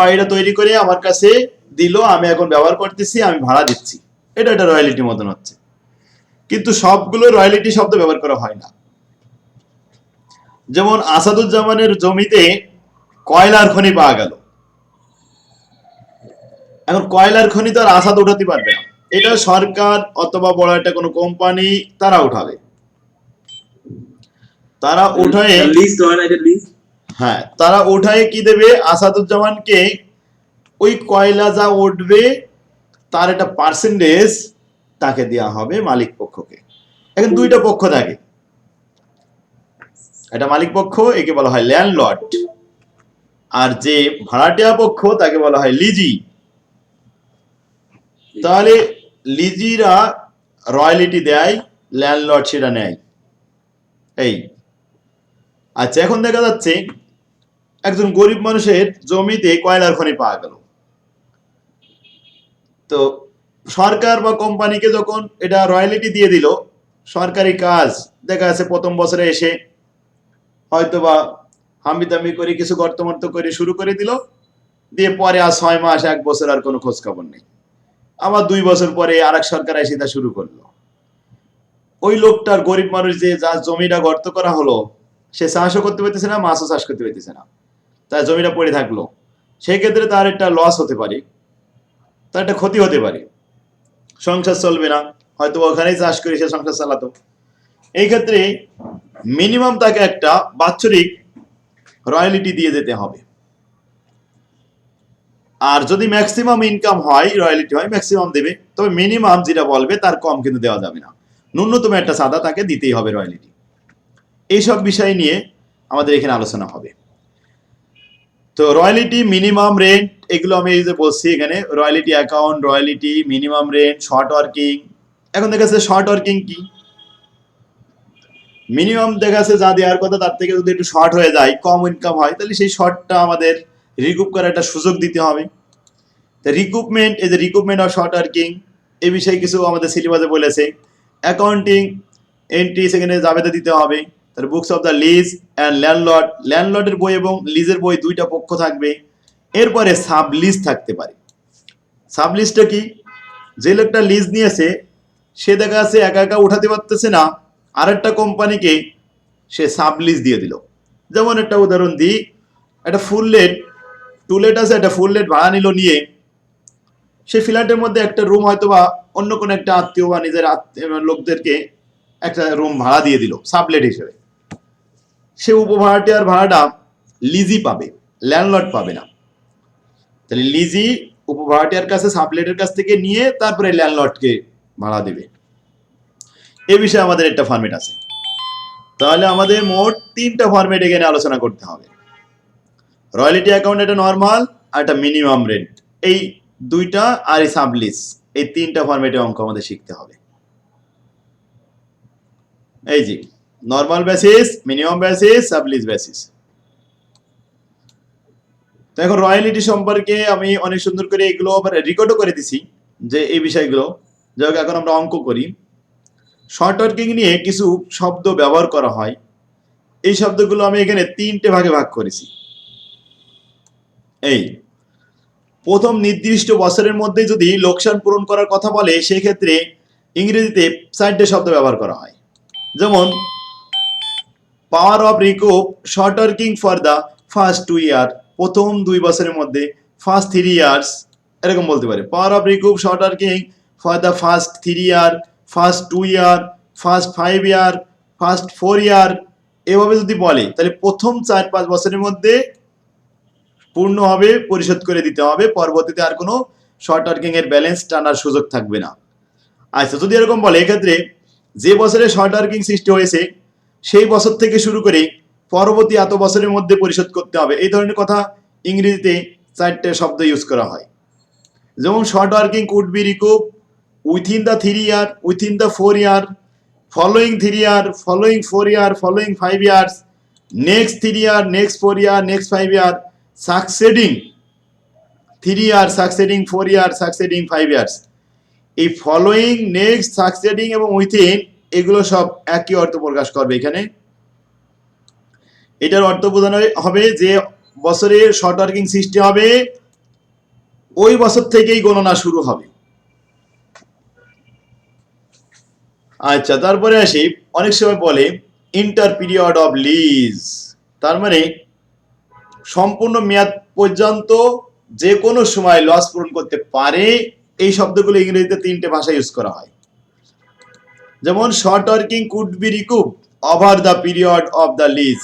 বাড়িটা তৈরি করে আমার কাছে দিল, আমি এখন ব্যবহার করতেছি, আমি ভাড়া দিচ্ছি, এটা একটা রয়্যালিটি মতন হচ্ছে। কিন্তু সবগুলো রয়্যালিটি শব্দ ব্যবহার করা হয় না। যেমন আসাদুজ্জামানের জমিতে কয়লার খনি পাওয়া গেল, এখন কয়লার খনি তো আর আসাদ উঠাতে পারবে না, এটা সরকার অথবা বড় একটা কোনো কোম্পানি তারা উঠাবে, তারা উঠায়, লিস্ট হয় না, এটা লিস্ট। হ্যাঁ তারা উঠায় কি দেবে আসাদুজ্জামানকে, ওই কয়লা যা উঠবে তার একটা পার্সেন্টেজ তাকে দেওয়া হবে মালিক পক্ষকে। এখন দুইটা পক্ষ থাকে, এটা মালিক পক্ষ, একে বলা হয় ল্যান্ডলর্ড, আর যে ভাড়াটিয়া পক্ষ তাকে বলা হয় লিজি। তাহলে লিজিরা রয়্যালিটি দেয়, ল্যান্ডলর্ড সেটা নেয়। এই আচ্ছা, এখন দেখা যাচ্ছে একজন গরিব মানুষের জমিতে কয়লার খনি পাওয়া গেল, তো সরকার বা কোম্পানিকে যখন এটা রয়্যালিটি দিয়ে দিল, সরকারি কাজ দেখা যাচ্ছে প্রথম বছরে এসে হয়তোবা হাম্বিতাম্বি করে কিছু গর্তমর্ত করে শুরু করে দিল, দিয়ে পরে আর 6 মাস 1 বছর আর কোনো খোঁজ খবর নেই, আবার 2 বছর পরে আরেক সরকার এসে তা শুরু করলো। ওই লোকটার, গরিব মানুষ যে যার জমিটা গর্ত করা হলো, সে চাষও করতে পারতেছে না, মাছও চাষ করতে পারতেছে না, তার জমিটা পড়ে থাকলো, সেই ক্ষেত্রে তার একটা লস হতে পারে, তার একটা ক্ষতি হতে পারে, সংসার চলবে না, হয়তো ওখানেই চাষ করে সে সংসার চালাতো। এই ক্ষেত্রে মিনিমাম তাকে একটা বাৎসরিক রয়্যালিটি দিয়ে যেতে হবে, আর যদি ম্যাক্সিমাম ইনকাম হয়, রয়্যালিটি হয়, ম্যাক্সিমাম দেবে, তবে মিনিমাম যেটা বলবে তার কম কিন্তু দেওয়া যাবে না, ন্যূনতম একটা চাঁদা তাকে দিতেই হবে রয়্যালিটি। এইসব বিষয় নিয়ে আমাদের এখানে আলোচনা হবে। তো রয়্যালিটি, মিনিমাম রেন্ট, এগুলো আমি এই যে বলছি এখানে, royalty account, royalty, minimum rent, short working. এখন দেখা যাচ্ছে শর্ট ওয়ার্কিং কি, মিনিমাম দেখা যাচ্ছে যা দেওয়ার কথা তার থেকে যদি একটু শর্ট হয়ে যায়, কম ইনকাম হয়, তাহলে সেই শর্টটা আমাদের রিকুপ করার একটা সুযোগ দিতে হবে। রিকুপমেন্ট, এই যে রিকুপমেন্ট অফ শর্ট ওয়ার্কিং, এই বিষয়ে কিছু আমাদের সিলেবাসে বলেছে। অ্যাকাউন্টিং এন্ট্রি সেখানে জাবেদা দিতে হবে। তার books of the lease and landlord, ল্যান্ডলর্ডের বই এবং লিজের বই দুইটা পক্ষ থাকবে। এরপরে সাব লিজ থাকতে পারে। সাব লিজটা কি, যে লোকটা লিজ নিয়েছে সে দেখা যাচ্ছে একা একা উঠাতে পারতেছে না, আরেকটা কোম্পানিকে সে সাব লিজ দিয়ে দিল। যেমন একটা উদাহরণ দিই, একটা ফুল লেট, টুলেট আছে, একটা ফুল লেট ভাড়া নিল, নিয়ে সেই ফ্ল্যাটের মধ্যে একটা রুম হয়তো বা অন্য কোনো একটা আত্মীয় বা নিজের লোকদেরকে একটা রুম ভাড়া দিয়ে দিল সাবলেট হিসেবে। সে উপভাড়াটিয়ার ভাড়াটা লিজি পাবে, ল্যান্ডলর্ড পাবে না। তাহলে লিজি উপভাড়াটিয়ার কাছে সাবলেটের কাছ থেকে নিয়ে তারপরে ল্যান্ডলর্ডকে ভাড়া দেবে। এ বিষয়ে আমাদের একটা ফরম্যাট আছে। তাহলে আমাদের মোট 3টা ফরম্যাট এখানে আলোচনা করতে হবে। রয়্যালিটি অ্যাকাউন্ট একটা নর্মাল, আর একটা মিনিমাম রেন্ট, এই দুইটা, আর এই সাবলিজ, এই 3টা ফরম্যাটে অঙ্ক আমাদের শিখতে হবে। এই যে normal basis, minimum basis, sublease basis. তো এখন রয়্যালিটি সম্পর্কে আমি অনেক সুন্দর করে এগুলো আবার রেকর্ডও করে দিছি, যে এই বিষয়গুলো। যাই হোক, এখন আমরা অঙ্ক করি। শর্ট ওয়ার্কিং নিয়ে কিছু শব্দ ব্যবহার করা হয়, এই শব্দগুলো আমি এখানে 3টে ভাগে ভাগ করেছি। এই প্রথম নির্দিষ্ট বছরের মধ্যে যদি লোকসান পূরণ করার কথা বলে, সেই ক্ষেত্রে ইংরেজিতে 4টে শব্দ ব্যবহার করা হয়। যেমন power of recoup short working for the first 2 ইয়ার, প্রথম 2 বছরের মধ্যে, ফার্স্ট 3 ইয়ার্স, এরকম বলতে পারে। Power of recoup short working for the first 3 year, first 2 year, first 5 year, first 4 ইয়ার, এভাবে যদি বলে তাহলে প্রথম 4-5 বছরের মধ্যে পূর্ণ হবে, পরিশোধ করে দিতে হবে, পরবর্তীতে আর কোনো শর্ট ওয়ার্কিং এর ব্যালেন্স টানার সুযোগ থাকবে না। আচ্ছা, যদি এরকম বলে এক্ষেত্রে যে বছরে শর্ট ওয়ার্কিং সৃষ্টি হয়েছে সেই বছর থেকে শুরু করে পরবর্তী এত বছরের মধ্যে পরিশোধ করতে হবে, এই ধরনের কথা ইংরেজিতে 4টে শব্দ ইউজ করা হয়। যেমন short working could be recoup within the 3 year, within the 4 year, following 3 year, following 4 year, following 5 years, next 3 year, next 4 year, next 5 year, succeeding 3 year, succeeding 4 year, succeeding 5 years। এই ফলোয়িং, নেক্সট, সাকসিডিং এবং within এগুলো সব একই অর্থ প্রকাশ করবে এখানে। এটার অর্থ বোঝানো হবে যে বছরে শর্ট ওয়ার্কিং সৃষ্টি হবে ওই বছর থেকেই গণনা শুরু হবে। আচ্ছা, তারপরে আসি, অনেক সময় বলে ইন্টার পিরিয়ড অফ লিজ, তার মানে সম্পূর্ণ মেয়াদ পর্যন্ত যে কোনো সময় লস পূরণ করতে পারে। এই শব্দগুলো ইংরেজিতে 3টে ভাষা ইউজ করা হয়। যেমন short working could be recoup over the period of the lease,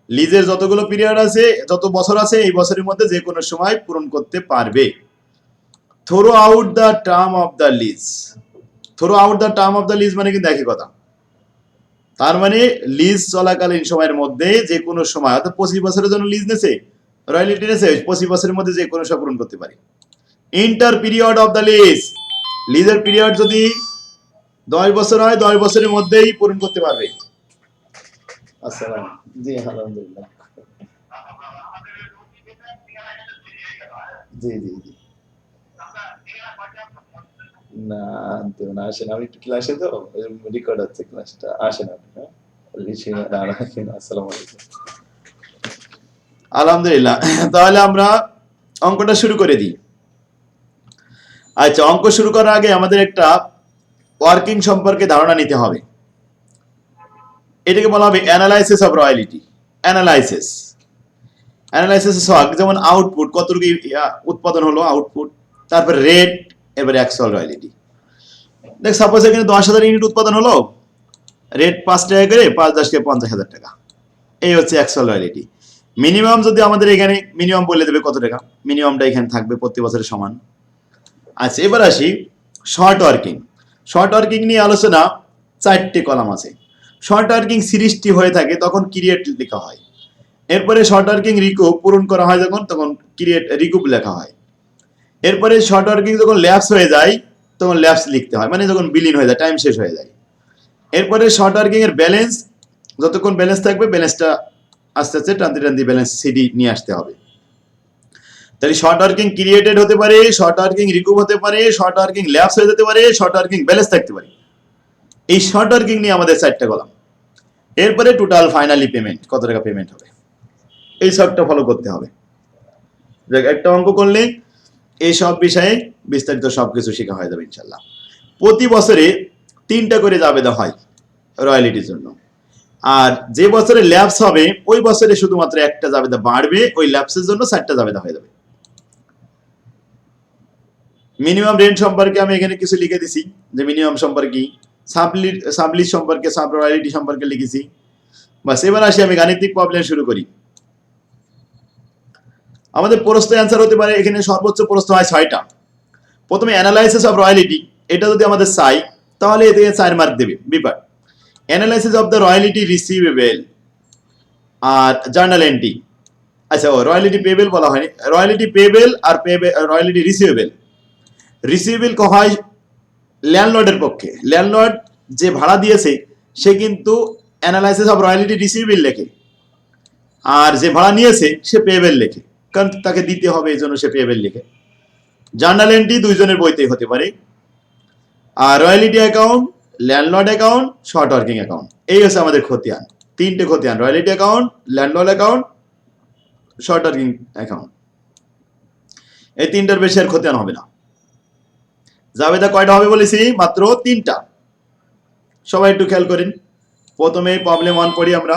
লিজের যতগুলো পিরিয়ড আছে, যত বছর আছে, এই বছরের মধ্যে যে কোনো সময় পূরণ করতে পারবে। Throughout the term of the lease, throughout the term of the lease মানে কিন্তু একই কথা। তার মানে লিজ চলাকালীন সময়ের মধ্যে যে কোনো সময়, অর্থাৎ 25 বছরের জন্য লিজ নেছে, রয়্যালিটি নেছে, 25 বছরের মধ্যে যে কোনো সময় পূরণ করতে পারে। Inter period of the lease, লিজের পিরিয়ড যদি 10 বছর হয়, 10 বছরের মধ্যেই পূরণ করতে পারবে। আসসালাম, জি আলহামদুলিল্লাহ, জি জি জি, না আনতে না, আসেন, আমি একটু ক্লাসে তো রেকর্ড হচ্ছে ক্লাসটা, আসেন আপনি। হ্যাঁ, আসসালামু আলাইকুম। আলহামদুলিল্লাহ, তাহলে আমরা অঙ্কটা শুরু করে দিই। আচ্ছা, অঙ্ক শুরু করার আগে আমাদের একটা ওয়ার্কিং সম্পর্কে ধারণা নিতে হবে। এটাকে বলা হবে অ্যানালাইসিস অফ রয়্যালিটি। অ্যানালাইসিস যেমন আউটপুট, কতটুকু উৎপাদন হলো আউটপুট, তারপর রেট, এবারে অ্যাকচুয়াল রয়্যালিটি। দেখ, সাপোজ এখানে 10,000 ইউনিট উৎপাদন হলো, রেট 5 টাকা করে, 5-10 কে 50,000 টাকা, এই হচ্ছে অ্যাকচুয়াল রয়্যালিটি। মিনিমাম যদি আমাদের এখানে মিনিমাম বলে দেবে কত টাকা, মিনিমামটা এখানে থাকবে প্রতি বছরের সমান। আচ্ছা, এবার আসি শর্ট ওয়ার্কিং। শর্ট ওয়ার্কিং নিয়ে আলোচনা, 4টে কলাম আছে। শর্ট ওয়ার্কিং সিরিজটি হয়ে থাকে তখন ক্রিয়েট লেখা হয়। এরপরে শর্ট ওয়ার্কিং রিকুপ পূরণ করা হয় যখন, তখন ক্রিয়েট রিকুপ লেখা হয়। এরপরে শর্ট ওয়ার্কিং যখন ল্যাপস হয়ে যায় তখন ল্যাপস লিখতে হয়, মানে যখন বিলীন হয়ে যায়, টাইম শেষ হয়ে যায়। এরপরে শর্ট ওয়ার্কিং এর ব্যালেন্স, যতক্ষণ ব্যালেন্স থাকবে ব্যালেন্সটা আস্তে আস্তে টানতে ব্যালেন্স সিডি নিয়ে আসতে হবে। তাহলে শর্ট ওয়ার্কিং ক্রিয়েটেড হতে পারে, শর্ট ওয়ার্কিং রিকুপ হতে পারে, শর্ট ওয়ার্কিং ল্যাপস হয়ে যেতে পারে, শর্ট ওয়ার্কিং ব্যালেন্স থাকতে পারে। এই শর্ট ওয়ার্কিং নিয়ে আমাদের 4টে কলাম। এরপরে টোটাল ফাইনালি পেমেন্ট, কত টাকা পেমেন্ট হবে, এই সবটা ফলো করতে হবে। একটা অঙ্ক করলে এই সব বিষয়ে বিস্তারিত সবকিছু শেখা হয়ে যাবে ইনশাল্লাহ। প্রতি বছরে 3টা করে জাবেদা হয় রয়্যালিটির জন্য, আর যে বছরে ল্যাপস হবে ওই বছরে শুধুমাত্র একটা জাবেদা বাড়বে, ওই ল্যাপসের জন্য 4টা জাবেদা হয়ে যাবে। মিনিমাম রেন্ট সম্পর্কে আমি এখানে কিছু লিখে দিছি, যে মিনিমাম সম্পর্কে, সাবলিজ সম্পর্কে, সাব রয়্যালিটি সম্পর্কে লিখেছি। বাস, এবার আসি আমি গাণিতিক প্রবলেম শুরু করি। আমাদের প্রশ্ন অ্যান্সার হতে পারে, এখানে সর্বোচ্চ প্রশ্ন হয় 6টা। প্রথমে অ্যানালাইসিস অফ রয়্যালিটি, এটা যদি আমাদের চাই তাহলে এতে 4 মার্ক দেবে বিপার। Analysis of the royalty receivable আর জার্নাল এন্ট্রি। আচ্ছা, রয়্যালিটি পেবেল বলা হয়নি, রয়্যালিটি পেবেল আর রয়্যালিটি রিসিভেবল। রিসিভেবল হয় ল্যান্ডলর্ডের পক্ষে, ল্যান্ডলর্ড যে ভাড়া দিয়েছে সে কিন্তু অ্যানালাইসিস অফ রয়্যালিটি রিসিভেবল লেখে, আর যে ভাড়া নিয়েছে সে পেবেল লেখে, কারণ তাকে দিতে হবে এই জন্য সে পেবেল লেখে। জার্নাল এন্ট্রি দুইজনের বইতেই হতে পারে। আর royalty account, landlord account, short working account, এই হচ্ছে আমাদের খতিয়ান। 3টে খতিয়ান, royalty account, landlord account, short working account. এই 3টার বেশি আর খতিয়ান হবে না। জাবেদা কয়টা হবে বলেছি? মাত্র 3টা। সবাই একটু খেয়াল করেন। প্রথমে প্রবলেম 1 পড়ি আমরা।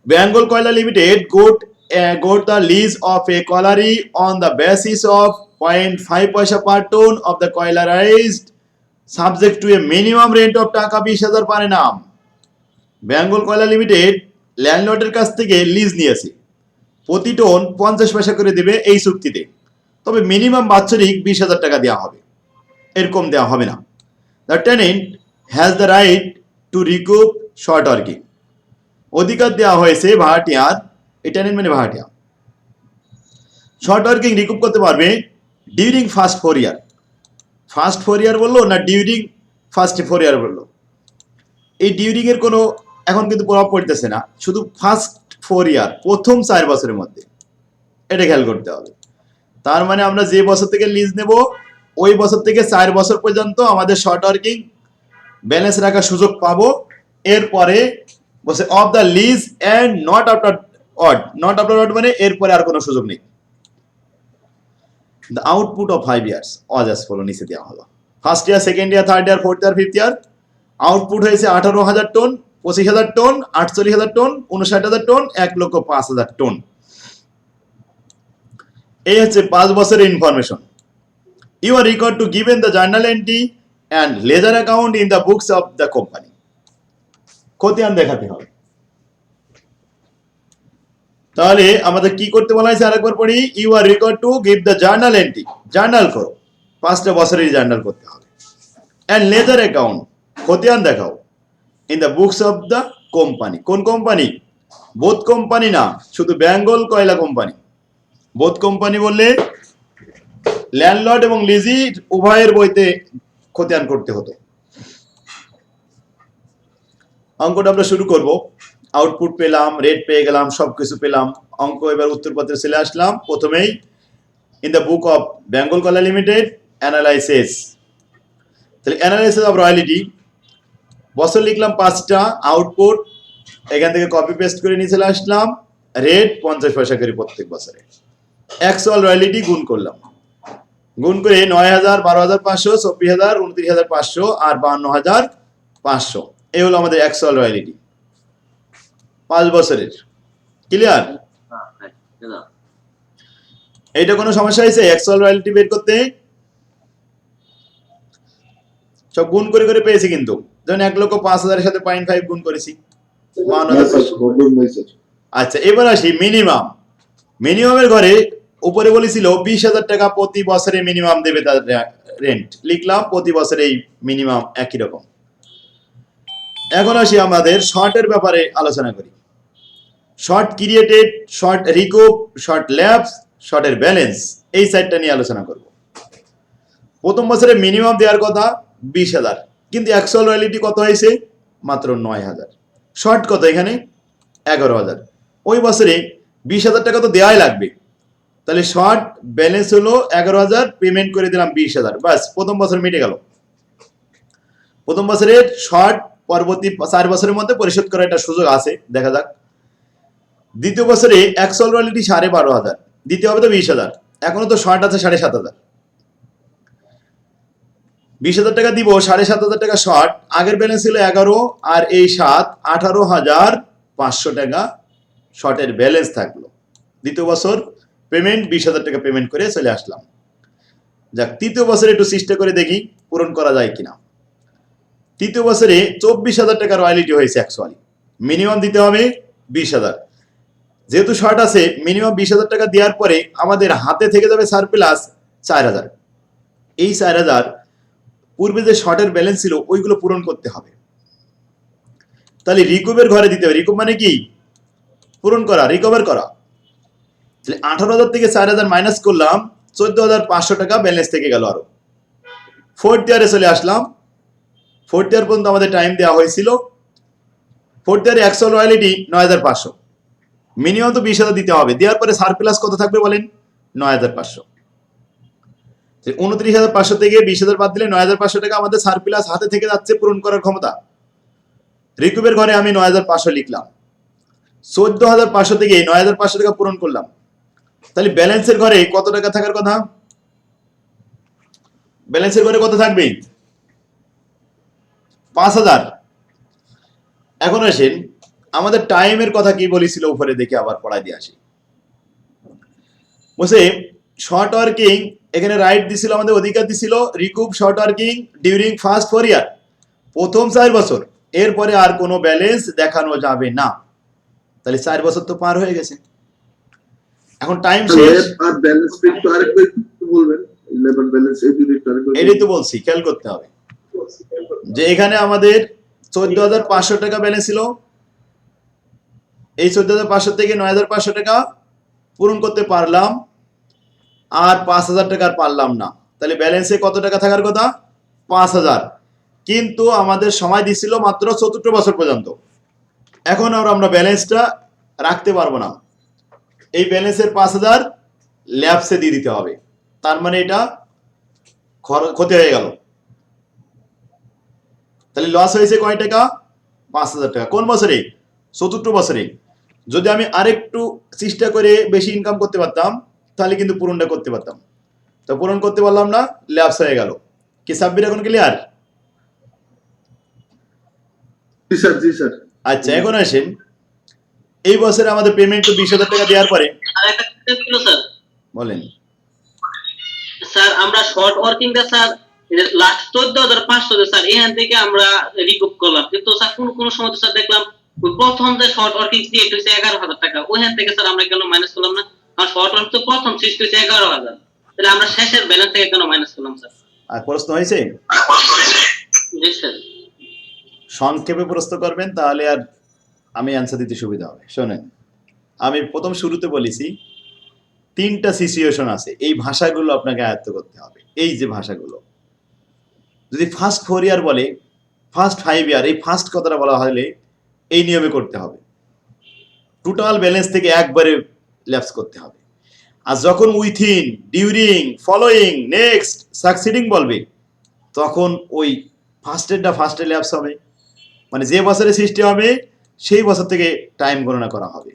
Bengal Coal Limited got the lease of a colliery on the basis of 0.5 paisa per ton of the coalarized, subject to a minimum rent of টাকা 20,000 per annum. বেঙ্গল কয়লা লিমিটেড ল্যান্ডলর্ডের কাছ থেকে লিজ নিয়েছে প্রতি টন 50 পয়সা করে দেবে এই চুক্তিতে, তবে মিনিমাম বাৎসরিক 20,000 টাকা দেওয়া হবে, এরকম দেওয়া হবে না। The tenant has the right two recoup short working, অধিকার দেওয়া হয়েছে ভাড়াটিয়ার, এই টেনেন্ট মানে ভাড়াটিয়া, শর্ট ওয়ার্কিং রিকুপ করতে পারবে ডিউরিং ফার্স্ট 4 ইয়ার। ফার্স্ট 4 ইয়ার বললো না ডিউরিং ফার্স্ট 4 ইয়ার বললো? এই ডিউরিং এর কোনো এখন কিন্তু প্রভাব পড়তেছে না, শুধু ফার্স্ট 4 ইয়ার, প্রথম 4 বছরের মধ্যে, এটা খেয়াল করতে হবে। তার মানে আমরা যে বছর থেকে লিজ নেব ওই বছর থেকে 4 বছর পর্যন্ত আমাদের শর্ট ওয়ার্কিং ব্যালেন্স রাখার সুযোগ পাবো। এরপরে বলছে of the lease and not after odd, not after odd মানে এরপরে আর কোনো সুযোগ নেই। The output of 5 years is as follow, নিচে দেওয়া হলো। First year, second year, third year, fourth year, fifth year output হয়েছে 18,000 ton, 25,000 ton, 48,000 ton, 59,000 ton, 1,05,000 ton. এই হচ্ছে 5 বছরের information. You are required to given the journal entry and ledger account in the books of the company. খতিয়ান দেখাতে হবে। তাহলে আমাদের কি করতে বলা হয়েছে আরেকবার পড়ি, you are required to give the journal entry, journal করো, 5টা বছরের জার্নাল করতে হবে, অ্যান্ড লেজার অ্যাকাউন্ট, খতিয়ান দেখাও, in the books of the company. কোন কোম্পানি? বোথ কোম্পানি না, শুধু বেঙ্গল কয়লা কোম্পানি। বোথ কোম্পানি বললে ল্যান্ডলর্ড এবং লিজি উভয়ের বইতে খতিয়ান করতে হতো। অঙ্কটা আমরা শুরু করব। আউটপুট পেলাম, রেট পেয়ে গেলাম, সবকিছু পেলাম, অঙ্ক এবার উত্তরপত্রে চলে আসলাম। প্রথমেই in the book of Bengal কয়লা লিমিটেড অ্যানালাইসিস, তাহলে অ্যানালাইসিস অফ রয়্যালিটি, বছর লিখলাম 5টা, আউটপুট এখান থেকে কপি পেস্ট করে নিয়ে চলে আসলাম, রেট 50 পয়সা করে প্রত্যেক বছরে, অ্যাকচুয়াল রয়্যালিটি গুণ করলাম, গুণ করে 9,000, 12,500, 24,000, 29,500 আর 52,500, এই হলো আমাদের অ্যাকচুয়াল রয়্যালিটি 5 বছরের। ক্লিয়ার? এইটা কোনো সমস্যা হয়েছে অ্যাকচুয়াল রয়্যালিটি বের করতে? সব গুণ করে করে পেয়েছি, কিন্তু যেমন 1,05,000 এর সাথে 0.5 গুণ করেছি, 52,500। আচ্ছা, এবার আসি মিনিমাম। মিনিমামের ঘরে উপরে বলেছিল 20,000 টাকা প্রতি বছরে মিনিমাম দেবে তার রেন্ট, লিখলাম প্রতি বছরে এই মিনিমাম একই রকম। এখন আসি আমাদের শর্টের ব্যাপারে আলোচনা করি। Short created, short recoup, short lapse, শর্টের ব্যালেন্স, এই সাইডটা নিয়ে আলোচনা করব। প্রথম বছরে মিনিমাম দেওয়ার কথা 20,000, কিন্তু অ্যাকচুয়াল রয়্যালিটি কত হয়েছে? মাত্র 9,000। শর্ট কত এখানে? 11,000। ওই বছরে 20,000 টাকা তো দেওয়াই লাগবে, তাহলে শর্ট ব্যালেন্স হলো 11,000, পেমেন্ট করে দিলাম 20,000, বাস প্রথম বছর মিটে গেল। প্রথম বছরের শর্ট পরবর্তী 4 বছরের মধ্যে পরিশোধ করার একটা সুযোগ আছে, দেখা যাক। দ্বিতীয় বছরে অ্যাকচুয়াল রয়্যালিটি 12,500, দিতে হবে তো 20,000, এখনো তো শর্ট আছে 7,500, 20,000 টাকা দিব, 7,500 টাকা শর্ট, আগের ব্যালেন্স ছিল 11 আর এই 7, 18,500 টাকা শর্টের ব্যালেন্স থাকলো। দ্বিতীয় বছর পেমেন্ট 20,000 টাকা পেমেন্ট করে চলে আসলাম। যাক, তৃতীয় বছরে একটু চেষ্টা করে দেখি পূরণ করা যায় কিনা। তৃতীয় বছরে 24,000 টাকা রয়্যালিটি হয়েছে অ্যাকচুয়ালি, মিনিমাম দিতে হবে 20,000। যেহেতু শর্ট আছে, মিনিমাম 20,000 টাকা দেওয়ার পরে আমাদের হাতে থেকে যাবে সারপ্লাস 4,000। এই 4,000 পূর্বে যে শর্টের ব্যালেন্স ছিল ওইগুলো পূরণ করতে হবে। তাহলে রিকভার ঘরে দিতে হবে। রিকভার মানে কি? পূরণ করা, রিকভার করা। তাহলে 18,000 থেকে 4,000 মাইনাস করলাম, 14,500 টাকা ব্যালেন্স থেকে গেল। আরো ফোর্থ ইয়ারে চলে আসলাম। ফোর্থ ইয়ার পর্যন্ত আমাদের টাইম দেওয়া হয়েছিল। ফোর্থ ইয়ারে অ্যাকচুয়াল রয়্যালিটি 9,500, মিনিমাম তো 20,000 দিতে হবে। দেওয়ার পরে সারপ্লাস কত থাকবে বলেন? 9,500। 29,500 থেকে 20,000 বাদ দিলে 9,500 টাকা আমাদের সারপ্লাস হাতে থেকে যাচ্ছে পূরণ করার ক্ষমতা। রিকুবের ঘরে আমি 9,500 লিখলাম, 14,500 থেকে 9,500 টাকা পূরণ করলাম। তাহলে ব্যালেন্সের ঘরে কত টাকা থাকার কথা? ব্যালেন্সের ঘরে কত থাকবে? 5,000। এখন আসেন আমাদের টাইমের কথা কি বলেছিল উপরে, দেখে আবার পড়াই দিয়ে আসি। বসে শর্ট ওয়ার্কিং, এখানে রাইট দিছিল, আমাদের অধিকার দিছিল recoup short working during first 4 ইয়ার, প্রথম 4 বছর, এরপরে আর কোনো ব্যালেন্স দেখানো যাবে না। তাহলে 4 বছর তো পার হয়ে গেছে। এখন টাইম শেষ। আর ব্যালেন্স একটু আরেকবার একটু বলবেন, লেবার ব্যালেন্স এই দুটো একটু আরেকবার এটাই তো বলছি, খেয়াল করতে হবে যে এখানে আমাদের 14,500 টাকা ব্যালেন্স ছিল, এই 14,500 থেকে 9,500 টাকা পূরণ করতে পারলাম, আর 5,000 টাকা আর পারলাম না, তাহলে ব্যালেন্সে কত টাকা থাকার কথা? 5,000। কিন্তু আমাদের সময় দিছিল মাত্র 4th বছর পর্যন্ত। এখন আর আমরা ব্যালেন্সটা রাখতে পারবো না, এই ব্যালেন্সের 5,000 ল্যাপসে দিয়ে দিতে হবে। তার মানে এটা ক্ষতি হয়ে গেল। তাহলে লস হয়েছে কয় টাকা? 5,000 টাকা। কোন বছরে? 4th বছরে। যদি আমি আরেকটু চেষ্টা করে বেশি ইনকাম করতে পারতাম তাহলে কিন্তু পূরণটা করতে পারতাম, তো পূরণ করতে পারলাম না, ল্যাপস হয়ে গেল। কি সাব্বির এখন ক্লিয়ার? জি স্যার, জি স্যার। আচ্ছা, এখন আসেন এই বছরে আমাদের পেমেন্ট তো 20,000 টাকা দেওয়ার পরে আরেকটা কথা ছিল স্যার। বলেন। স্যার আমরা শর্ট ওয়ার্কিংটা স্যার লাস্ট 14,500 স্যার এখান থেকে আমরা রিকুপ করলাম, কিন্তু স্যার কোন সময় তো স্যার দেখলাম ওই প্রথম যে শর্ট ওয়ার্কিং ক্রিয়েট হয়েছে 11,000 টাকা, ওইখান থেকে স্যার আমরা কেন মাইনাস করলাম না? কারণ শর্ট ওয়ার্ক তো প্রথম সৃষ্টি হয়েছে 11,000, তাহলে আমরা শেষের ব্যালেন্স থেকে কেন মাইনাস করলাম স্যার? আর প্রশ্ন হয়েছে? জি স্যার। সংক্ষেপে প্রশ্ন করবেন, তাহলে আর আমি অ্যান্সার দিতে সুবিধা হবে। শোনেন, আমি প্রথম শুরুতে বলেছি 3টা সিচুয়েশন আছে, এই ভাষাগুলো আপনাকে আয়ত্ত করতে হবে। এই যে ভাষাগুলো, যদি ফার্স্ট 4 ইয়ার বলে, ফার্স্ট 5 ইয়ার, এই ফার্স্ট কথাটা বলা হলে এই নিয়মে করতে হবে, টোটাল ব্যালেন্স থেকে একবারে ল্যাপস করতে হবে। আর যখন উইথিন, ডিউরিং, ফলোয়িং, নেক্সট, সাকসিডিং বলবে, তখন ওই ফার্স্টে ল্যাপস হবে, মানে যে বছরে সৃষ্টি হবে সেই বছর থেকে টাইম গণনা করা হবে।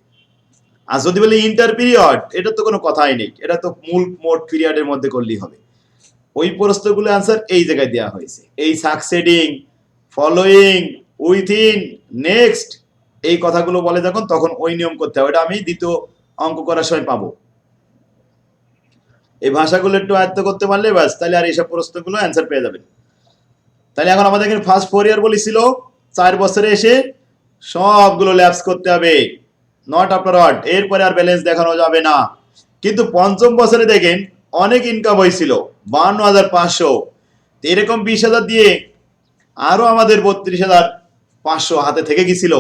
আর যদি বলি ইন্টার পিরিয়ড, এটা তো কোনো কথাই নেই, এটা তো মূল মোট পিরিয়ডের মধ্যে করলেই হবে। ওই প্রশ্নগুলো অ্যান্সার এই জায়গায় দেওয়া হয়েছে। এই সাকসিডিং, ফলোয়িং, উইথিন, নেক্সট, এই কথাগুলো বলে যখন, তখন ওই নিয়ম করতে হবে। এটা আমি দ্বিতীয় অঙ্ক করার সময় পাবো। এই ভাষাগুলো একটু আয়ত্ত করতে পারলে ব্যাস, তাহলে আর এইসব প্রশ্নগুলো অ্যান্সার পেয়ে যাবেন। তাহলে এখন আমাদের এখানে ফার্স্ট 4 ইয়ার বলেছিল 4 বছরে এসে সবগুলো ল্যাপস করতে হবে, নট আফটার ওয়ার্ড, এরপরে আর ব্যালেন্স দেখানো যাবে না। কিন্তু পঞ্চম বছরে দেখেন অনেক ইনকাম হয়েছিল, 52,500, এরকম 20,000 দিয়ে আরো আমাদের 32,500 হাতে থেকে গেছিল,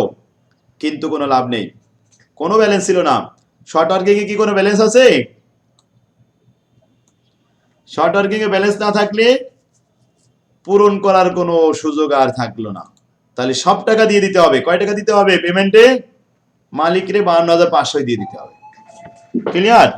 কিন্তু কোনো লাভ নেই, কোনো ব্যালেন্স ছিল না। শর্ট ওয়ার্কিং এ কি কোনো ব্যালেন্স আছে? শর্ট ওয়ার্কিং এ ব্যালেন্স না থাকলে পূরণ করার কোনো সুযোগ আর থাকলো না। তাহলে সব টাকা দিয়ে দিতে হবে। কয় টাকা দিতে হবে পেমেন্টে? মালিকরে 52,500 দিয়ে দিতে হবে। ক্লিয়ার?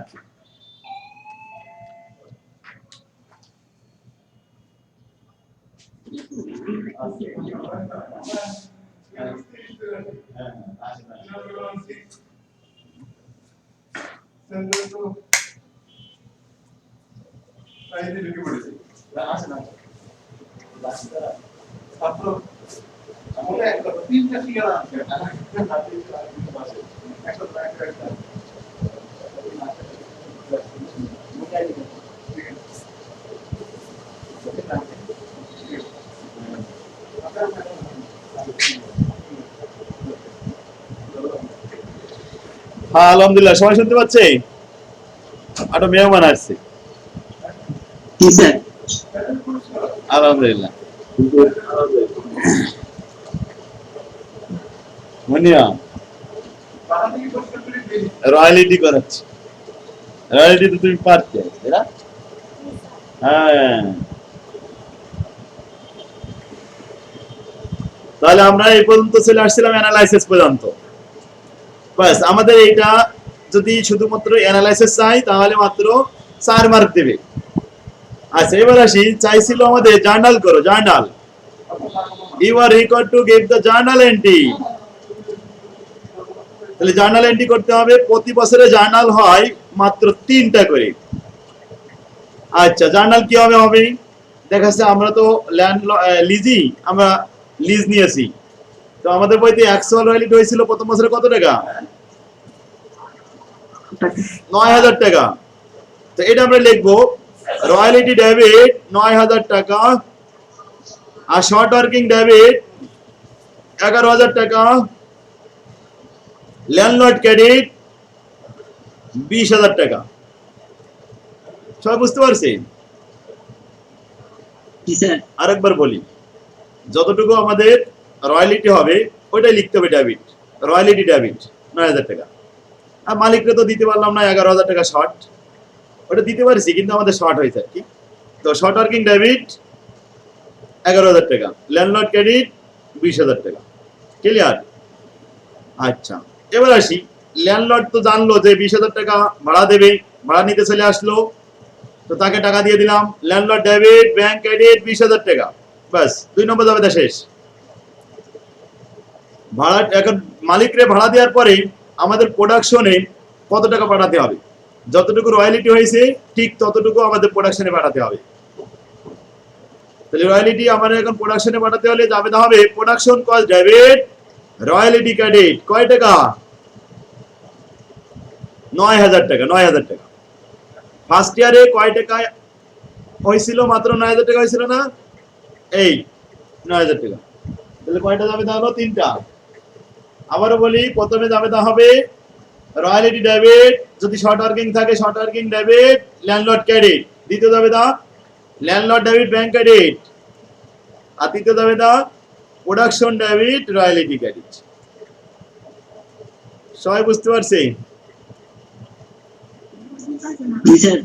হ্যাঁ, আলহামদুলিল্লাহ, সবাই শুনতে পাচ্ছে? একটা মেহমান আসছে। জি স্যার। আলহামদুলিল্লাহ। মনিয়া রয়্যালিটি করাচ্ছি, রয়্যালিটি তো তুমি পারতে, হ্যাঁ। তাহলে আমরা এই পর্যন্ত চলে আসছিলাম অ্যানালাইসিস পর্যন্ত। বাস, আমাদের এইটা যদি শুধুমাত্র অ্যানালাইসিস চাই তাহলে মাত্র 4 মার্ক দেবে। আচ্ছা, এবার আসি, চাইছিল আমাদের জার্নাল করো, journal. You are required to give the journal entry. তাহলে জার্নাল এন্ট্রি করতে হবে। প্রতি বছরে জার্নাল হয় মাত্র 3টা করে। আচ্ছা, জার্নাল কি হবে? হবে দেখাচ্ছে, আমরা তো ল্যান্ড লিজি, আমরা লিজ নিয়েছি, তো আমাদের বইতে অ্যাকচুয়াল রয়্যালিটি হয়েছিল প্রথম বছরে কত টাকা? 9,000 টাকা। তো এটা আমরা লিখবো রয়্যালিটি ডেবিট 9,000 টাকা, আর শর্ট ওয়ার্কিং ডেবিট 11,000 টাকা, ল্যান্ডলর্ড ক্রেডিট 20,000 টাকা। সবাই বুঝতে পারছি? জি স্যার। আরেকবার বলি, যতটুকু আমাদের রয়্যালিটি হবে ওইটাই লিখতে হবে ডেবিট, রয়্যালিটি ডেবিট 9,000 টাকা। আর মালিককে তো দিতে পারলাম না 11,000 টাকা শর্ট, ওটা দিতে পারছি কিন্তু আমাদের শর্ট হয়েছে আর কি। তো শর্ট ওয়ার্কিং ডেবিট 11,000 টাকা, ল্যান্ডলর্ড ক্রেডিট 20,000 টাকা। ক্লিয়ার? আচ্ছা, এবার আসি, ল্যান্ডলর্ড তো জানলো যে 20,000 টাকা ভাড়া দেবে, ভাড়া নিতে চলে আসলো, তো তাকে টাকা দিয়ে দিলাম, ল্যান্ডলর্ড ডেবিট ব্যাংক ক্রেডিট 20,000 টাকা। বাস 2 নম্বর জাবেদা শেষ। ভাড়া এখন মালিকরে ভাড়া দেওয়ার পরে আমাদের প্রোডাকশনে কত টাকা পাঠাতে হবে, যতটুকু রয়্যালিটি হয়েছে ঠিক ততটুকু আমাদের প্রোডাকশনে পাঠাতে হবে। তাহলে রয়্যালিটি আমাদের এখন প্রোডাকশনে পাঠাতে হলে জাবেদা হবে production cost debit royalty credit. কয় টাকা? 9,000 টাকা। 9,000 টাকা। ফার্স্ট ইয়ারে কয় টাকা হয়েছিল? মাত্র 9,000 টাকা হয়েছিল না? এই 9,000 টাকা। তাহলে কয়টা জাবেদা হলো? 3টা। আবারও বলি, প্রথমে জাবেদা হবে রয়্যালিটি ডেবিট, যদি শর্ট ওয়ার্কিং থাকে short working debit landlord credit. দ্বিতীয় জাবেদা ল্যান্ডলর্ড ডেবিট ব্যাংক ক্রেডিট। আর তৃতীয় জাবেদা প্রোডাকশন ডেবিট রয়্যালিটি ক্রেডিট। সবাই বুঝতে পারছি? জি স্যার।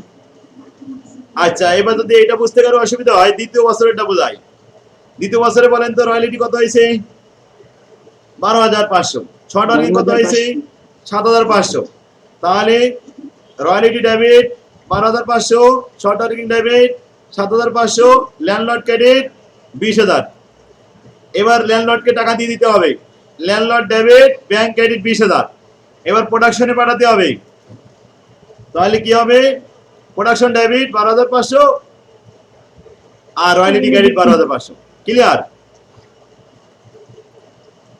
আচ্ছা, এবার যদি এটা বুঝতে কারো অসুবিধা হয় দ্বিতীয় বছরেরটা বোঝাই। দ্বিতীয় বছরে বলেন তো রয়্যালিটি কত হয়েছে? 12,500। শর্ট ওয়ার্কিং কত হয়েছে? 7,500। তাহলে royalty debit 12,500, short working debit 7,500, landlord credit 20,000। এবার ল্যান্ডলর্ডকে টাকা দিয়ে দিতে হবে, ল্যান্ডলর্ড ডেবিট ব্যাংক ক্রেডিট 20,000। এবার প্রোডাকশনে পাঠাতে হবে, তাহলে কি হবে? প্রোডাকশন ডেবিট 12,500 আর রয়্যালিটি ক্রেডিট 12,500। ক্লিয়ার?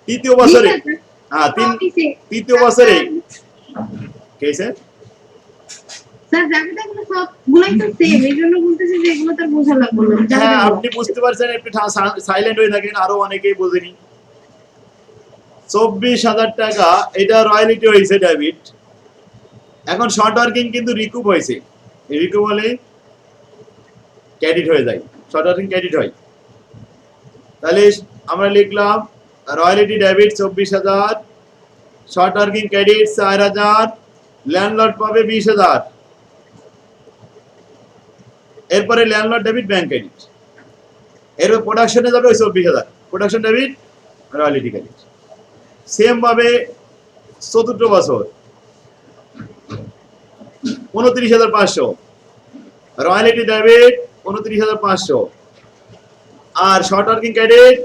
তৃতীয় বছরে হ্যাঁ তৃতীয় বছরে কেসে স্যার জাবেদাগুলো সবগুলাই তো সেম, এইজন্য বলতেছি যে এগুলো তো আর বোঝা লাগবে না। হ্যাঁ, আপনি বুঝতে পারছেন, একটু সাইলেন্ট হয়ে থাকেন, আরো অনেকেই বোঝেনি। 24,000 টাকা এটা রয়্যালিটি হয়েছে ডেবিট। এখন শর্ট ওয়ার্কিং কিন্তু রিকুপ হয়েছে, রিকুপ হলে ক্রেডিট হয়ে যায়, শর্ট ওয়ার্কিং ক্রেডিট হয়। তাহলে আমরা লিখলাম royalty debit 24,000, short working credit 4,000, landlord পাবে 20,000। এরপরে ল্যান্ডলর্ড ডেবিট ব্যাংক ক্রেডিট। এরপর প্রোডাকশনে যাবে ওই 24,000, production debit royalty credit. Same ভাবে চতুর্থ বছর 29,500, রয়্যালিটি ডেবিট 29,500 আর short working credit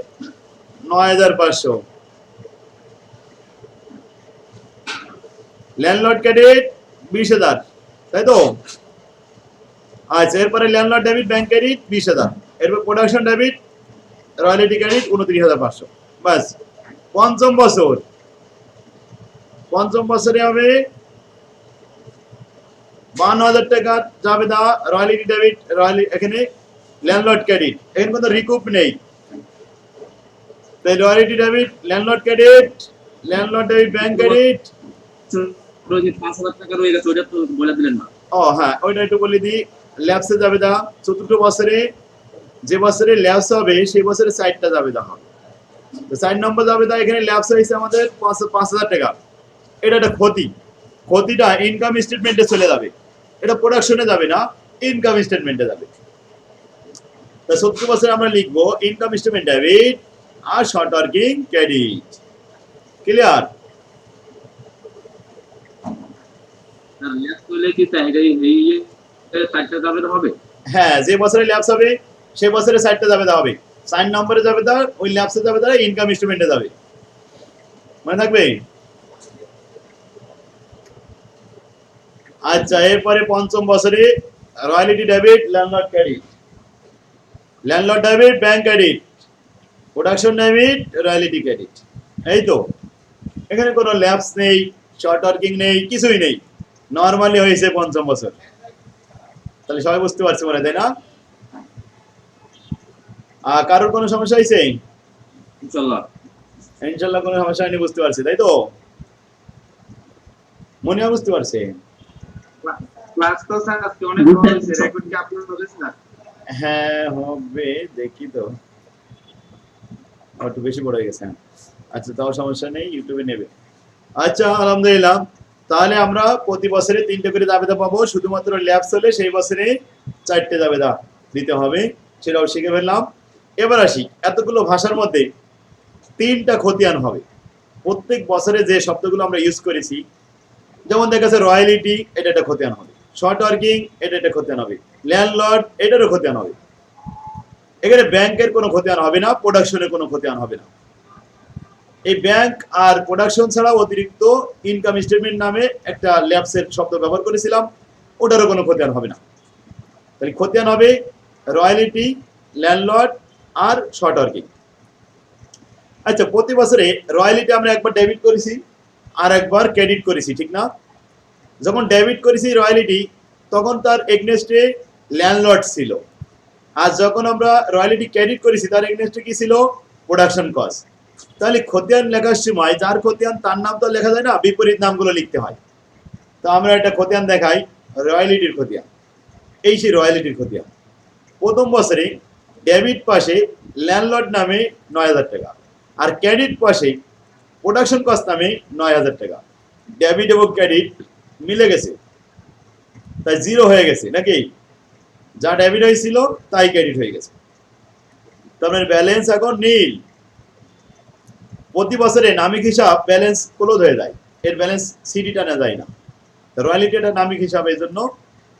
9,500, landlord credit 20,000, তাই তো? আচ্ছা, এরপরে ল্যান্ডলর্ড ডেবিট ব্যাংক ক্রেডিট 20,000, এরপর প্রোডাকশন ডেবিট রয়্যালিটি ক্রেডিট 29,500। বাস। পঞ্চম বছরে হবে 52,000 টাকা জাবেদা রয়্যালিটি ডেবিট এখানে ল্যান্ডলর্ড ক্রেডিট, এখানে কোনো রিকুপ নেই, তাই royalty debit landlord credit, landlord debit bank credit. 5,000 টাকা রয়ে গেছে, ওটা তো বলে দিলেন না। ও হ্যাঁ, ওইটা একটু বলে দিই। ল্যাবসে জাবেদা চতুর্থ বছরে, যে বছরে ল্যাবস হবে সেই বছরে 4টা জাবেদা হবে। তো 4 নম্বর জাবেদা এখানে ল্যাবস হয়েছে আমাদের 5,000 টাকা। এটা একটা ক্ষতিটা ইনকাম স্টেটমেন্টে চলে যাবে, এটা প্রোডাকশনে যাবে না, ইনকাম স্টেটমেন্টে যাবে। তো 70 বছরে আমরা লিখবো ইনকাম স্টেটমেন্ট ডেবিট আর short working credit. Clear? Sir lapse করলে কি তাই এই 4টা যাবে হবে? হ্যাঁ, যে বছরে ল্যাবস হবে সেই বছরে 4টা জাবেদা হবে। 4 নম্বরে জাবেদা ওই ল্যাবসে জাবেদা ইনকাম স্টেটমেন্টে যাবে, মনে থাকবে? আচ্ছা, এরপরে পঞ্চম বছরে royalty debit landlord credit, landlord debit bank credit, production debit royalty credit. এই তো, এখানে কোনো ল্যাবস নেই, শর্ট ওয়ার্কিং নেই, কিছুই নেই, নরমালি হয়েছে পঞ্চম বছর। তাহলে সবাই বুঝতে পারছে মনে, তাই না? কারোর কোনো সমস্যা হয়েছে? ইনশাআল্লাহ ইনশাআল্লাহ কোনো সমস্যা হয়নি, বুঝতে পারছি, তাই তো? মনে বুঝতে পারছে? ক্লাস তো স্যার আজকে অনেক বড় হয়েছে, রেকর্ড কি আপলোড হবে স্যার? হ্যাঁ হবে, দেখি তো একটু বেশি বড় হয়ে গেছে। আচ্ছা তাও সমস্যা নেই, ইউটিউবে নেবে। আচ্ছা আলহামদুলিল্লাহ, তাহলে আমরা প্রতি বছরে 3টে করে দাবিদা পাবো, শুধুমাত্র ল্যাবস হলে সেই বছরে 4টে দাবিদা দিতে হবে, সেটাও শিখে ফেললাম। এবার আসি, এতগুলো ভাষার মধ্যে 3টা খতিয়ান হবে প্রত্যেক বছরে। যে শব্দগুলো আমরা ইউজ করেছি, যেমন দেখা যাচ্ছে রয়্যালিটি, এটা একটা খতিয়ান হবে, শর্ট ওয়ার্কিং এটা একটা খতিয়ান হবে, ল্যান্ডলর্ড এটারও খতিয়ান হবে। এখানে ব্যাংকের কোনো খতিয়ান হবে না, প্রোডাকশনের কোনো খতিয়ান হবে না। এই ব্যাংক আর প্রোডাকশন ছাড়া অতিরিক্ত ইনকাম স্টেটমেন্ট নামে একটা ল্যাবসের শব্দ ব্যবহার করেছিলাম, ওটারও কোনো খতিয়ান হবে না। তাহলে খতিয়ান হবে রয়্যালিটি, ল্যান্ডলর্ড আর শর্ট ওয়ার্কিং। আচ্ছা, প্রতি বছরে রয়্যালিটি আমরা একবার ডেবিট করেছি আর একবার ক্রেডিট করেছি, ঠিক না? যখন ডেবিট করেছি রয়্যালিটি, তখন তার এগনেস্টে ল্যান্ডলর্ড ছিল, আর যখন আমরা রয়্যালিটি ক্রেডিট করেছি তার এগনেস্টে কি ছিল? Production cost. তাহলে খতিয়ান লেখার সময় যার খতিয়ান তার নাম তো লেখা যায় না, বিপরীত নামগুলো লিখতে হয়। তো আমরা একটা খতিয়ান দেখাই, রয়্যালিটির খতিয়ান। এই সেই রয়্যালিটির খতিয়ান। প্রথম বছরে ডেবিট পাশে ল্যান্ডলর্ড নামে 9,000 টাকা, আর ক্রেডিট পাশে প্রোডাকশন কস্ট নামে 9,000 টাকা। ডেবিট এবং ক্রেডিট মিলে গেছে, তাই 0 হয়ে গেছে নাকি? যা ডেবিট হয়েছিল তাই ক্রেডিট হয়ে গেছে, তার ব্যালেন্স এখন নীল। প্রতি বছরে নামিক হিসাব ব্যালেন্স ক্লোজ হয়ে যায়, এর ব্যালেন্স সিডি টানা যায় না। রয়্যালিটি এটা নামিক হিসাব, এই জন্য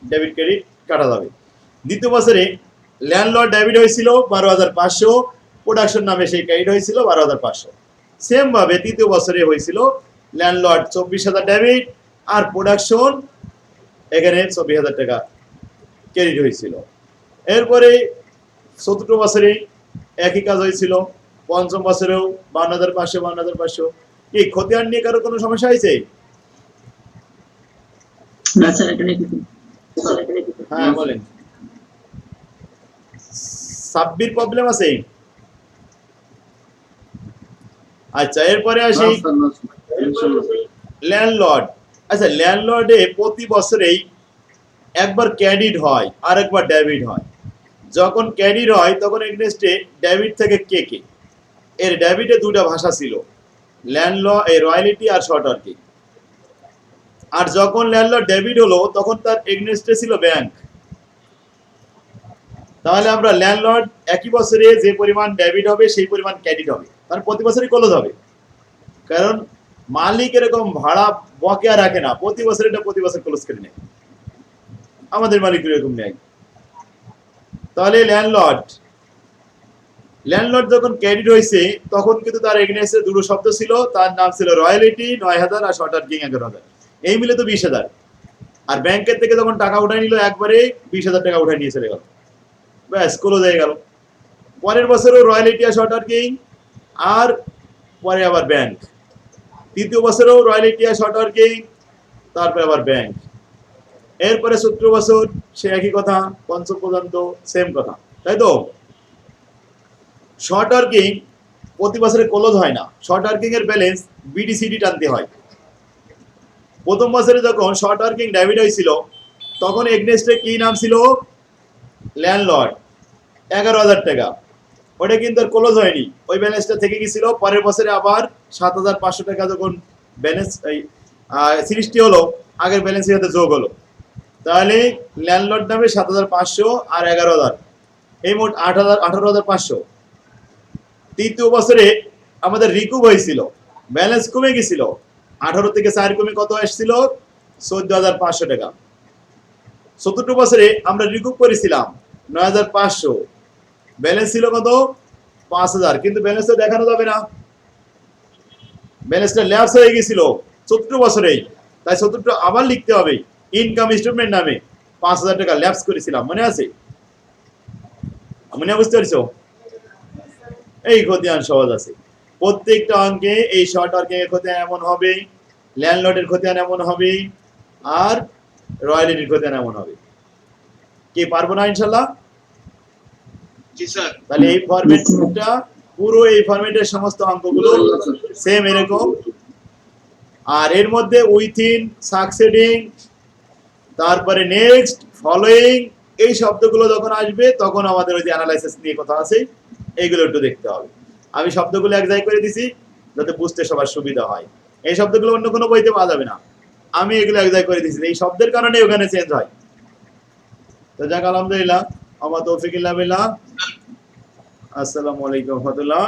ডেবিট ক্রেডিট কাটা যাবে। দ্বিতীয় বছরে ল্যান্ডলর্ড ডেবিট হয়েছিল 12,500, প্রোডাকশন নামে সেই ক্রেডিট হয়েছিল 12,500। সেম ভাবে তৃতীয় বছরে হয়েছিল ল্যান্ডলর্ড 24,000 ডেবিট, আর প্রোডাকশন এখানে 24,000 টাকা ক্রেডিট হয়েছিল। এরপরে চতুর্থ বছরে একই কাজ হয়েছিল, পঞ্চম বছরেও 52,500 52,500। এই খতিয়ান নিয়ে কারো কোনো সমস্যা হয়েছে? হ্যাঁ বলেন, সাব্বির প্রবলেম আছে? আচ্ছা, এরপরে আসি ল্যান্ডলর্ড। আচ্ছা, ল্যান্ডলর্ডে প্রতি বছরেই একবার ক্রেডিট হয় আর একবার ডেবিট হয়। যখন ক্রেডিট হয় তখন এগনেস্টে ডেবিট থেকে কে কে, এর ডেবিটে 2টা ভাষা ছিল, রয়্যালিটি আর শর্ট ওয়ার্কিং। আর যখন ল্যান্ডলর্ড ডেবিট হলো তখন তার এগনেস্টে ছিল ব্যাংক। তাহলে আমরা ল্যান্ডলর্ড একই বছরে যে পরিমাণ ডেবিট হবে সেই পরিমাণ ক্রেডিট হবে, তার প্রতি বছরই ক্লোজ হবে। কারণ মালিক এরকম ভাড়া বকেয়া রাখে না, প্রতি বছর এটা প্রতি বছর ক্লোজ করে নেয়, আমাদের মালিক এরকম নেয়। তাহলে ল্যান্ডলর্ড যখন ক্রেডিট হয়েছে তখন কিন্তু তার এগনেস্টে 2টো শব্দ ছিল, তার নাম ছিল রয়্যালিটি 9,000 আর শর্ট ওয়ার্কিং 11,000, এই মিলে তো 20,000। আর ব্যাংকের থেকে যখন টাকা উঠায় নিল একবারে 20,000 টাকা উঠায় নিয়ে চলে গেল, ব্যাস ক্লোজ হয়ে গেল। পরের বছরও রয়্যালিটি আর শর্ট ওয়ার্কিং, আর পরে আবার ব্যাংক। তৃতীয় বছরেও রয়্যালিটি আর শর্ট ওয়ার্কিং, তারপরে আবার ব্যাংক। এরপরে চতুর্থ বছর সে একই কথা, পঞ্চম পর্যন্ত সেম কথা, তাই তো? শর্ট ওয়ার্কিং প্রতি বছরে ক্লোজ হয় না, শর্ট ওয়ার্কিং এর ব্যালেন্স বিডিসিডি টানতে হয়। প্রথম বছরে যখন শর্ট ওয়ার্কিং ডেবিট হয়েছিল তখন এগনেস্টে কি নাম ছিল? ল্যান্ডলর্ড 11,000 টাকা, ওটা কিন্তু আর ক্লোজ হয়নি, ওই ব্যালেন্সটা থেকে গেছিল। পরের বছরে আবার 7,500 টাকা যখন ব্যালেন্স সৃষ্টি হলো, আগের ব্যালেন্সের সাথে যোগ হলো, তাহলে ল্যান্ডলর্ড নামে 7,500 আর 11,000, এই মোট 18,500। তৃতীয় বছরে আমাদের রিকুভ হয়েছিল, ব্যালেন্স কমে গেছিল, 18 থেকে 4 কমে কত আসছিল? 14,500 টাকা। চতুর্থ বছরে আমরা রিকুভ করেছিলাম 9,500, ব্যালেন্স ছিল কত? 5,000, কিন্তু ব্যালেন্সটা দেখানো যাবে না, ব্যালেন্সটা ল্যাপস হয়ে গেছিল চতুর্থ বছরেই। তাই চতুর্থ আবার লিখতে হবে, ইনকাম স্টেটমেন্ট নামে 5,000 টাকা ল্যাপস করেছিলাম, মনে আছে? মনে বুঝতে পারছো? এই খতিয়ান সহজ আছে, প্রত্যেকটা অঙ্কে এই শর্ট ওয়ার্কিং এর খতিয়ান এমন হবে, ল্যান্ডলর্ডের খতিয়ান এমন হবে, আর রয়্যালিটির খতিয়ান এমন হবে। কি পারবো না ইনশাআল্লাহ? জি স্যার। তাহলে এই ফরম্যাটটা পুরো, এই ফরম্যাটের সমস্ত অঙ্কগুলো সেম এরকম। আর এর মধ্যে উইথিন, সাকসিডিং, তারপরে নেক্সট, ফলোইং, এই শব্দগুলো যখন আসবে তখন আমাদের ওই যে অ্যানালাইসিস নিয়ে কথা আছে, এইগুলো একটু দেখতে হবে। আমি শব্দগুলো এক জায়গায় করে দিছি যাতে বুঝতে সবার সুবিধা হয়। এই শব্দগুলো অন্য কোনো বইতে পাওয়া যাবে না, আমি এগুলো এক জায়গায় করে দিছি, এই শব্দের কারণে ওখানে চেঞ্জ হয়। তো যাক, আলহামদুলিল্লাহ, আমার তৌফিক ইল্লা বিল্লাহ। আসসালামু আলাইকুম ওয়া রাহমাতুল্লাহ।